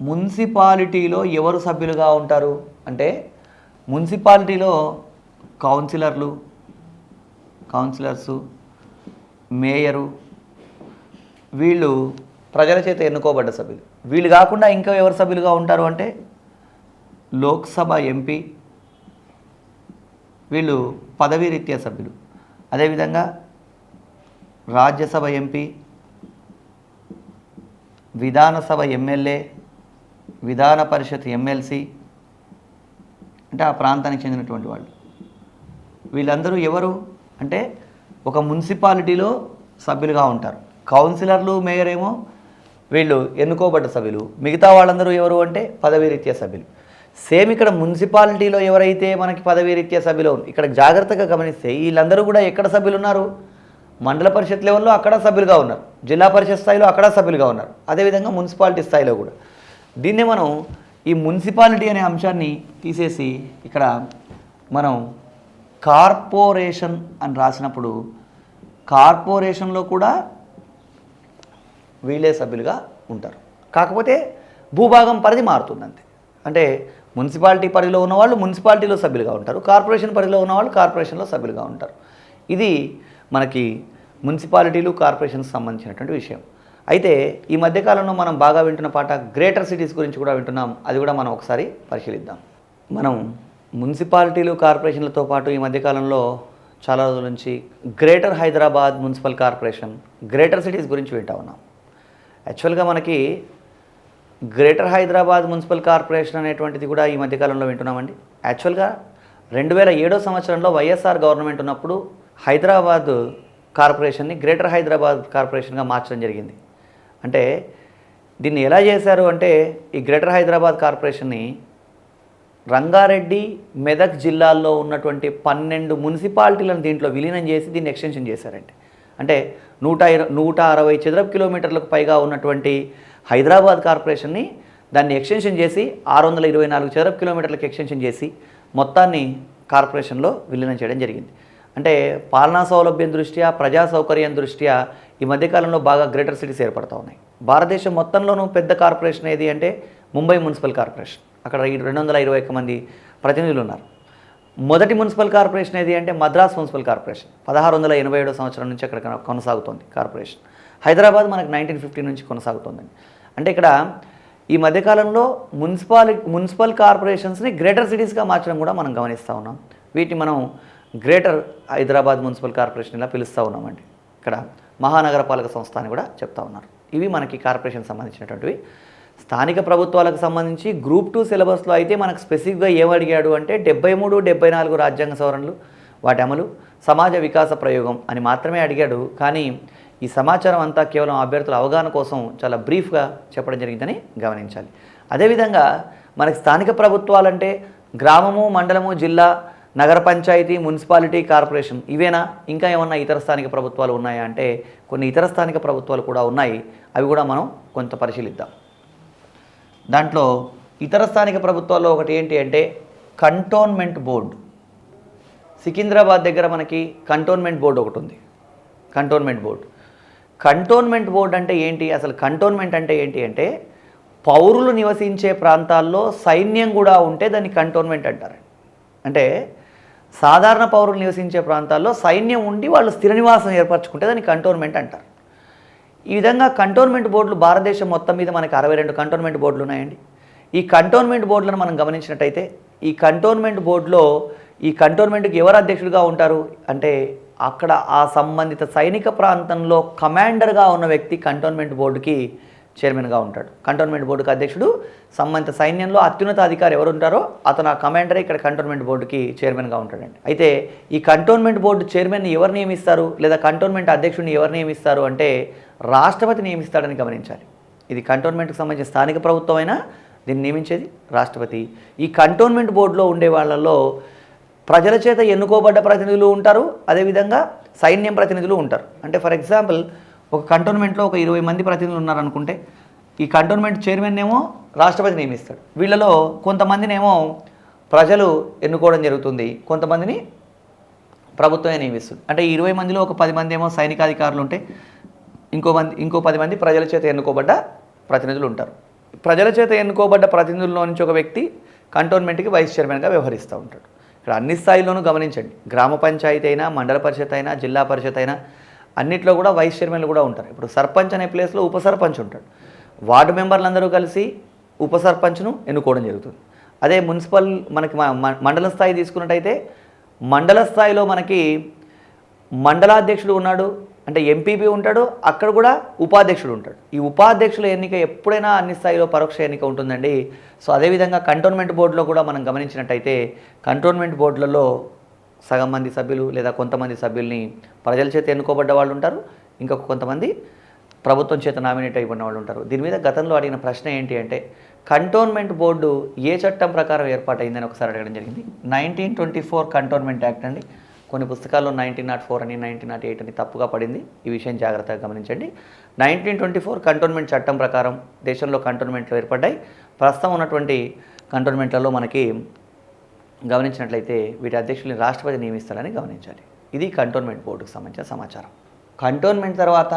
మున్సిపాలిటీలో ఎవరు సభ్యులుగా ఉంటారు అంటే మున్సిపాలిటీలో కౌన్సిలర్సు, మేయరు, వీళ్ళు ప్రజల చేత ఎన్నుకోబడ్డ సభ్యులు. వీళ్ళు కాకుండా ఇంకా ఎవరు సభ్యులుగా ఉంటారు అంటే లోక్సభ ఎంపీ, వీళ్ళు పదవీ రీత్యా సభ్యులు. అదేవిధంగా రాజ్యసభ ఎంపీ, విధానసభ ఎమ్మెల్యే, విధాన పరిషత్ ఎమ్మెల్సీ, అంటే ఆ ప్రాంతానికి చెందినటువంటి వాళ్ళు. వీళ్ళందరూ ఎవరు అంటే ఒక మున్సిపాలిటీలో సభ్యులుగా ఉంటారు. కౌన్సిలర్లు, మేయర్ ఏమో వీళ్ళు ఎన్నుకోబడ్డ సభ్యులు. మిగతా వాళ్ళందరూ ఎవరు అంటే పదవీ రీత్యా సభ్యులు. సేమ్ ఇక్కడ మున్సిపాలిటీలో ఎవరైతే మనకి పదవీ రీత్యా సభ్యులు, ఇక్కడ జాగ్రత్తగా గమనిస్తే వీళ్ళందరూ కూడా ఎక్కడ సభ్యులు ఉన్నారు? మండల పరిషత్ లెవెల్లో అక్కడ సభ్యులుగా ఉన్నారు, జిల్లా పరిషత్ స్థాయిలో అక్కడ సభ్యులుగా ఉన్నారు, అదేవిధంగా మున్సిపాలిటీ స్థాయిలో కూడా. దీన్నే మనం ఈ మున్సిపాలిటీ అనే అంశాన్ని తీసేసి ఇక్కడ మనం కార్పొరేషన్ అని రాసినప్పుడు కార్పొరేషన్లో కూడా వీళ్ళే సభ్యులుగా ఉంటారు. కాకపోతే భూభాగం పరిధి మారుతుంది అంతే. అంటే మున్సిపాలిటీ పరిధిలో ఉన్నవాళ్ళు మున్సిపాలిటీలో సభ్యులుగా ఉంటారు, కార్పొరేషన్ పరిధిలో ఉన్నవాళ్ళు కార్పొరేషన్లో సభ్యులుగా ఉంటారు. ఇది మనకి మున్సిపాలిటీలు కార్పొరేషన్కి సంబంధించినటువంటి విషయం. అయితే ఈ మధ్యకాలంలో మనం బాగా వింటున్న పాట గ్రేటర్ సిటీస్ గురించి కూడా వింటున్నాం. అది కూడా మనం ఒకసారి పరిశీలిద్దాం. మనం మున్సిపాలిటీలు కార్పొరేషన్లతో పాటు ఈ మధ్యకాలంలో చాలా రోజుల నుంచి greater Hyderabad municipal corporation, greater cities గురించి వింటా ఉన్నాం. యాక్చువల్గా మనకి గ్రేటర్ హైదరాబాద్ మున్సిపల్ కార్పొరేషన్ అనేటువంటిది కూడా ఈ మధ్యకాలంలో వింటున్నామండి. యాక్చువల్గా 2007 సంవత్సరంలో వైఎస్ఆర్ గవర్నమెంట్ ఉన్నప్పుడు హైదరాబాద్ కార్పొరేషన్ని గ్రేటర్ హైదరాబాద్ కార్పొరేషన్గా మార్చడం జరిగింది. అంటే దీన్ని ఎలా చేశారు అంటే ఈ గ్రేటర్ హైదరాబాద్ కార్పొరేషన్ని రంగారెడ్డి, మెదక్ జిల్లాల్లో ఉన్నటువంటి 12 మున్సిపాలిటీలను దీంట్లో విలీనం చేసి దీన్ని ఎక్స్టెన్షన్ చేశారండి. అంటే 160 చదరపు కిలోమీటర్లకు పైగా ఉన్నటువంటి హైదరాబాద్ కార్పొరేషన్ని దాన్ని ఎక్స్టెన్షన్ చేసి 624 చదరపు కిలోమీటర్లకు ఎక్స్టెన్షన్ చేసి మొత్తాన్ని కార్పొరేషన్లో విలీనం చేయడం జరిగింది. అంటే పాలనా సౌలభ్యం దృష్ట్యా, ప్రజా సౌకర్యం దృష్ట్యా ఈ మధ్యకాలంలో బాగా గ్రేటర్ సిటీస్ ఏర్పడుతూ ఉన్నాయి. భారతదేశం మొత్తంలోనూ పెద్ద కార్పొరేషన్ ఏది అంటే ముంబై మున్సిపల్ కార్పొరేషన్. అక్కడ 221 మంది ప్రతినిధులు ఉన్నారు. మొదటి మున్సిపల్ కార్పొరేషన్ ఏది అంటే మద్రాస్ మున్సిపల్ కార్పొరేషన్ 1687 సంవత్సరం నుంచి అక్కడ కొనసాగుతోంది కార్పొరేషన్. హైదరాబాద్ మనకు 1950 నుంచి కొనసాగుతోందండి. అంటే ఇక్కడ ఈ మధ్యకాలంలో మున్సిపల్ కార్పొరేషన్స్ని గ్రేటర్ సిటీస్గా మార్చడం కూడా మనం గమనిస్తూ ఉన్నాం. వీటిని మనం గ్రేటర్ హైదరాబాద్ మున్సిపల్ కార్పొరేషన్ ఇలా పిలుస్తూ ఉన్నామండి. ఇక్కడ మహానగరపాలక సంస్థ అని కూడా చెప్తా ఉన్నారు. ఇవి మనకి కార్పొరేషన్ సంబంధించినటువంటివి. స్థానిక ప్రభుత్వాలకు సంబంధించి గ్రూప్ 2 సిలబస్లో అయితే మనకు స్పెసిఫిక్గా ఏమడిగాడు అంటే 73, 74 రాజ్యాంగ సవరణలు, వాటి అమలు, సమాజ వికాస ప్రయోగం అని మాత్రమే అడిగాడు. కానీ ఈ సమాచారం అంతా కేవలం అభ్యర్థుల అవగాహన కోసం చాలా బ్రీఫ్గా చెప్పడం జరిగిందని గమనించాలి. అదేవిధంగా మనకి స్థానిక ప్రభుత్వాలంటే గ్రామము, మండలము, జిల్లా, నగర పంచాయతీ, మున్సిపాలిటీ, కార్పొరేషన్ ఇవేనా? ఇంకా ఏమన్నా ఇతర స్థానిక ప్రభుత్వాలు ఉన్నాయా అంటే కొన్ని ఇతర స్థానిక ప్రభుత్వాలు కూడా ఉన్నాయి. అవి కూడా మనం కొంత పరిశీలిద్దాం. దాంట్లో ఇతర స్థానిక ప్రభుత్వాల్లో ఒకటి ఏంటి అంటే కంటోన్మెంట్ బోర్డు. సికింద్రాబాద్ దగ్గర మనకి కంటోన్మెంట్ బోర్డు ఒకటి ఉంది. కంటోన్మెంట్ బోర్డు అంటే ఏంటి? అసలు కంటోన్మెంట్ అంటే ఏంటి అంటే పౌరులు నివసించే ప్రాంతాల్లో సైన్యం కూడా ఉంటే దాన్ని కంటోన్మెంట్ అంటారు. అంటే సాధారణ పౌరులు నివసించే ప్రాంతాల్లో సైన్యం ఉండి వాళ్ళు స్థిర నివాసం ఏర్పరచుకుంటే దాన్ని కంటోన్మెంట్ అంటారు. ఈ విధంగా కంటోన్మెంట్ బోర్డులు భారతదేశం మొత్తం మీద మనకి 62 కంటోన్మెంట్ బోర్డులు ఉన్నాయండి. ఈ కంటోన్మెంట్ బోర్డులను మనం గమనించినట్టయితే ఈ కంటోన్మెంట్ బోర్డులో ఈ కంటోన్మెంట్కి ఎవరు అధ్యక్షుడిగా ఉంటారు అంటే అక్కడ ఆ సంబంధిత సైనిక ప్రాంతంలో కమాండర్గా ఉన్న వ్యక్తి కంటోన్మెంట్ బోర్డుకి చైర్మన్గా ఉంటాడు. కంటోన్మెంట్ బోర్డుకి అధ్యక్షుడు సంబంధిత సైన్యంలో అత్యున్నత అధికారి ఎవరు ఉంటారో అతను ఆ కమాండరే ఇక్కడ కంటోన్మెంట్ బోర్డుకి చైర్మన్గా ఉంటాడండి. అయితే ఈ కంటోన్మెంట్ బోర్డు చైర్మన్ని ఎవరు నియమిస్తారు లేదా కంటోన్మెంట్ అధ్యక్షుడిని ఎవరు నియమిస్తారు అంటే రాష్ట్రపతి నియమిస్తాడని గమనించాలి. ఇది కంటోన్మెంట్కి సంబంధించిన స్థానిక ప్రభుత్వం అయినా దీన్ని నియమించేది రాష్ట్రపతి. ఈ కంటోన్మెంట్ బోర్డులో ఉండే వాళ్ళలో ప్రజల చేత ఎన్నుకోబడ్డ ప్రతినిధులు ఉంటారు, అదేవిధంగా సైన్యం ప్రతినిధులు ఉంటారు. అంటే ఫర్ ఎగ్జాంపుల్ ఒక కంటోన్మెంట్లో ఒక 20 మంది ప్రతినిధులు ఉన్నారనుకుంటే ఈ కంటోన్మెంట్ చైర్మన్ ఏమో రాష్ట్రపతి నియమిస్తాడు. వీళ్ళలో కొంతమందినేమో ప్రజలు ఎన్నుకోవడం జరుగుతుంది, కొంతమందిని ప్రభుత్వమే నియమిస్తుంది. అంటే 20 మందిలో ఒక 10 మంది ఏమో సైనికాధికారులు ఉంటే ఇంకో 10 మంది ప్రజల చేత ఎన్నుకోబడ్డ ప్రతినిధులు ఉంటారు. ప్రజల చేత ఎన్నుకోబడ్డ ప్రతినిధుల్లో నుంచి ఒక వ్యక్తి కంటోన్మెంట్కి వైస్ చైర్మన్గా వ్యవహరిస్తూ ఉంటాడు. ఇక్కడ అన్ని స్థాయిల్లోనూ గమనించండి, గ్రామ పంచాయతీ అయినా, మండల పరిషత్ అయినా, జిల్లా పరిషత్ అయినా అన్నిట్లో కూడా వైస్ చైర్మన్లు కూడా ఉంటారు. ఇప్పుడు సర్పంచ్ అనే ప్లేస్లో ఉప సర్పంచ్ ఉంటాడు. వార్డు మెంబర్లందరూ కలిసి ఉప సర్పంచ్ను ఎన్నుకోవడం జరుగుతుంది. అదే మున్సిపల్ మనకి మండల స్థాయి తీసుకున్నట్టయితే మండల స్థాయిలో మనకి మండలాధ్యక్షుడు ఉన్నాడు, అంటే ఎంపీపీ ఉంటాడు, అక్కడ కూడా ఉపాధ్యక్షుడు ఉంటాడు. ఈ ఉపాధ్యక్షుల ఎన్నిక ఎప్పుడైనా అన్ని స్థాయిలో పరోక్ష ఎన్నిక ఉంటుందండి. సో అదేవిధంగా కంటోన్మెంట్ బోర్డులో కూడా మనం గమనించినట్టయితే కంటోన్మెంట్ బోర్డులలో సగం మంది సభ్యులు లేదా కొంతమంది సభ్యుల్ని ప్రజల చేత ఎన్నుకోబడ్డ వాళ్ళు ఉంటారు, ఇంకొక కొంతమంది ప్రభుత్వం చేత నామినేట్ అయిపోయిన వాళ్ళు ఉంటారు. దీని మీద గతంలో అడిగిన ప్రశ్న ఏంటి అంటే కంటోన్మెంట్ బోర్డు ఏ చట్టం ప్రకారం ఏర్పాటైందని ఒకసారి అడగడం జరిగింది. 1924 కంటోన్మెంట్ యాక్ట్ అండి. కొన్ని పుస్తకాల్లో 1904 అని 1908 అని తప్పుగా పడింది. ఈ విషయం జాగ్రత్తగా గమనించండి. 1924 కంటోన్మెంట్ చట్టం ప్రకారం దేశంలో కంటోన్మెంట్లు ఏర్పడ్డాయి. ప్రస్తుతం ఉన్నటువంటి కంటోన్మెంట్లలో మనకి గమనించినట్లయితే వీటి అధ్యక్షుల్ని రాష్ట్రపతి నియమిస్తాడని గమనించాలి. ఇది కంటోన్మెంట్ బోర్డుకు సంబంధించిన సమాచారం. కంటోన్మెంట్ తర్వాత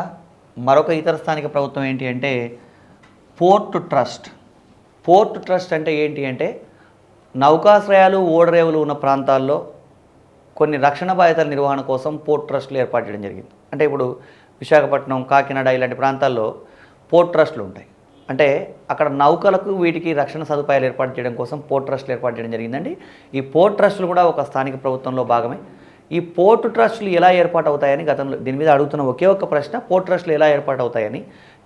మరొక ఇతర స్థానిక ప్రభుత్వం ఏంటి అంటే పోర్ట్ ట్రస్ట్. పోర్ట్ ట్రస్ట్ అంటే ఏంటి అంటే నౌకాశ్రయాలు, ఓడరేవులు ఉన్న ప్రాంతాల్లో కొన్ని రక్షణ బాధ్యతల నిర్వహణ కోసం పోర్ట్ ట్రస్టులు ఏర్పాటు చేయడం జరిగింది. అంటే ఇప్పుడు విశాఖపట్నం, కాకినాడ ఇలాంటి ప్రాంతాల్లో పోర్ట్ ట్రస్టులు ఉంటాయి. అంటే అక్కడ నౌకలకు వీటికి రక్షణ సదుపాయాలు ఏర్పాటు చేయడం కోసం పోర్ట్ ట్రస్టులు ఏర్పాటు చేయడం జరిగిందండి. ఈ పోర్ట్ ట్రస్టులు కూడా ఒక స్థానిక ప్రభుత్వంలో భాగమే. ఈ పోర్ట్ ట్రస్టులు ఎలా ఏర్పాటు అవుతాయని గతంలో దీని మీద అడుగుతున్న ఒకే ఒక్క ప్రశ్న, పోర్ట్ ట్రస్టులు ఎలా ఏర్పాటు అవుతాయని.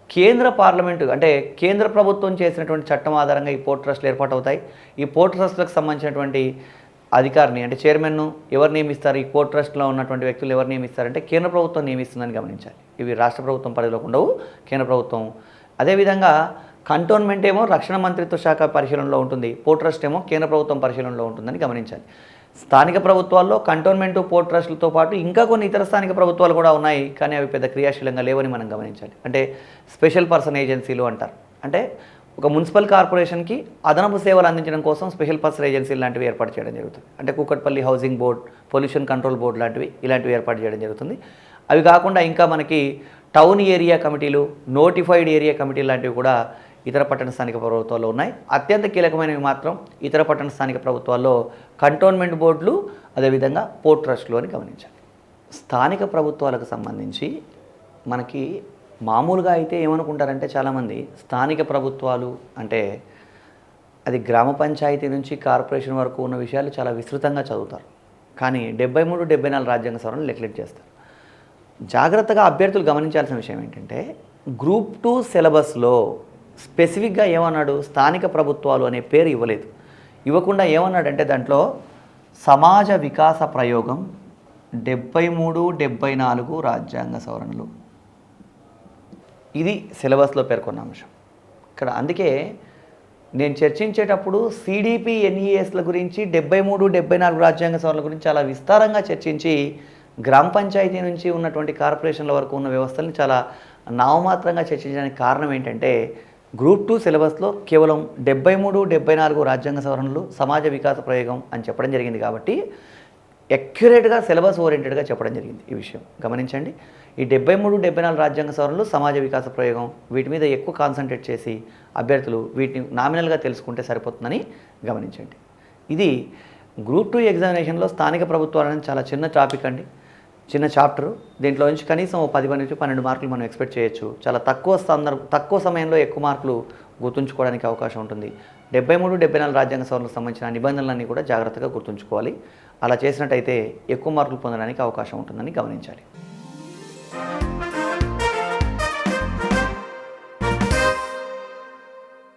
కేంద్ర పార్లమెంటు అంటే కేంద్ర ప్రభుత్వం చేసినటువంటి చట్టం ఆధారంగా ఈ పోర్ట్ ట్రస్టులు ఏర్పాటు అవుతాయి. ఈ పోర్ట్ ట్రస్టులకు సంబంధించినటువంటి అధికారిని అంటే చైర్మన్ను ఎవరు నియమిస్తారు, ఈ పోర్ట్ ట్రస్ట్లో ఉన్నటువంటి వ్యక్తులు ఎవరు నియమిస్తారంటే కేంద్ర ప్రభుత్వం నియమిస్తుందని గమనించాలి. ఇవి రాష్ట్ర ప్రభుత్వం పరిధిలోకి ఉండవు, కేంద్ర ప్రభుత్వం. అదేవిధంగా కంటోన్మెంట్ ఏమో రక్షణ మంత్రిత్వ శాఖ పరిశీలనలో ఉంటుంది, పోర్ట్ ట్రస్ట్ ఏమో కేంద్ర ప్రభుత్వం పరిశీలనలో ఉంటుందని గమనించాలి. స్థానిక ప్రభుత్వాల్లో కంటోన్మెంట్, పోర్ట్ ట్రస్టులతో పాటు ఇంకా కొన్ని ఇతర స్థానిక ప్రభుత్వాలు కూడా ఉన్నాయి, కానీ అవి పెద్ద క్రియాశీలంగా లేవని మనం గమనించాలి. అంటే స్పెషల్ పర్సన్ ఏజెన్సీలు అంటారు. అంటే ఒక మున్సిపల్ కార్పొరేషన్కి అదనపు సేవలు అందించడం కోసం స్పెషల్ పర్సన్ ఏజెన్సీలు లాంటివి ఏర్పాటు చేయడం జరుగుతుంది. అంటే Kukatpally housing board, pollution control board లాంటివి ఇలాంటివి ఏర్పాటు చేయడం జరుగుతుంది. అవి కాకుండా ఇంకా మనకి టౌన్ ఏరియా కమిటీలు, నోటిఫైడ్ ఏరియా కమిటీలు లాంటివి కూడా ఇతర పట్టణ స్థానిక ప్రభుత్వాల్లో ఉన్నాయి. అత్యంత కీలకమైనవి మాత్రం ఇతర పట్టణ స్థానిక ప్రభుత్వాల్లో కంటోన్మెంట్ బోర్డులు, అదేవిధంగా పోర్ట్ ట్రస్టులు అని గమనించాలి. స్థానిక ప్రభుత్వాలకు సంబంధించి మనకి మామూలుగా అయితే ఏమనుకుంటారంటే చాలామంది స్థానిక ప్రభుత్వాలు అంటే అది గ్రామ పంచాయతీ నుంచి కార్పొరేషన్ వరకు ఉన్న విషయాలు చాలా విస్తృతంగా చదువుతారు. కానీ 73, 74 రాజ్యాంగ సవరణలు నెగ్లెక్ట్ చేస్తారు. జాగ్రత్తగా అభ్యర్థులు గమనించాల్సిన విషయం ఏంటంటే గ్రూప్ 2 సిలబస్లో స్పెసిఫిక్గా ఏమన్నాడు, స్థానిక ప్రభుత్వాలు అనే పేరు ఇవ్వలేదు. ఇవ్వకుండా ఏమన్నాడంటే దాంట్లో సమాజ వికాస ప్రయోగం 73, 74 రాజ్యాంగ సవరణలు, ఇది సిలబస్లో పేర్కొన్న అంశం. ఇక్కడ అందుకే నేను చర్చించేటప్పుడు సిడిపి ఎన్ఈఎస్ల గురించి 73, 74 రాజ్యాంగ సవరణల గురించి చాలా విస్తారంగా చర్చించి గ్రామ పంచాయతీ నుంచి ఉన్నటువంటి కార్పొరేషన్ల వరకు ఉన్న వ్యవస్థల్ని చాలా నామమాత్రంగా చర్చించడానికి కారణం ఏంటంటే గ్రూప్ 2 సిలబస్లో కేవలం 73, 74 రాజ్యాంగ సవరణలు, సమాజ వికాస ప్రయోగం అని చెప్పడం జరిగింది. కాబట్టి అక్యురేట్గా సిలబస్ ఓరియంటెడ్గా చెప్పడం జరిగింది. ఈ విషయం గమనించండి. ఈ 73, 74 రాజ్యాంగ సవరణలు, సమాజ వికాస ప్రయోగం వీటి మీద ఎక్కువ కాన్సన్ట్రేట్ చేసి అభ్యర్థులు వీటిని నామినల్గా తెలుసుకుంటే సరిపోతుందని గమనించండి. ఇది గ్రూప్ 2 ఎగ్జామినేషన్లో స్థానిక ప్రభుత్వాలని చాలా చిన్న టాపిక్ అండి, చిన్న చాప్టరు. దీంట్లో నుంచి కనీసం 10 నుంచి 12 మార్కులు మనం ఎక్స్పెక్ట్ చేయొచ్చు. చాలా తక్కువ సమయంలో ఎక్కువ మార్కులు గుర్తుంచుకోవడానికి అవకాశం ఉంటుంది. 73, 74 రాజ్యాంగ సవరణకు సంబంధించిన నిబంధనలన్నీ కూడా జాగ్రత్తగా గుర్తుంచుకోవాలి. అలా చేసినట్టయితే ఎక్కువ మార్కులు పొందడానికి అవకాశం ఉంటుందని గమనించాలి.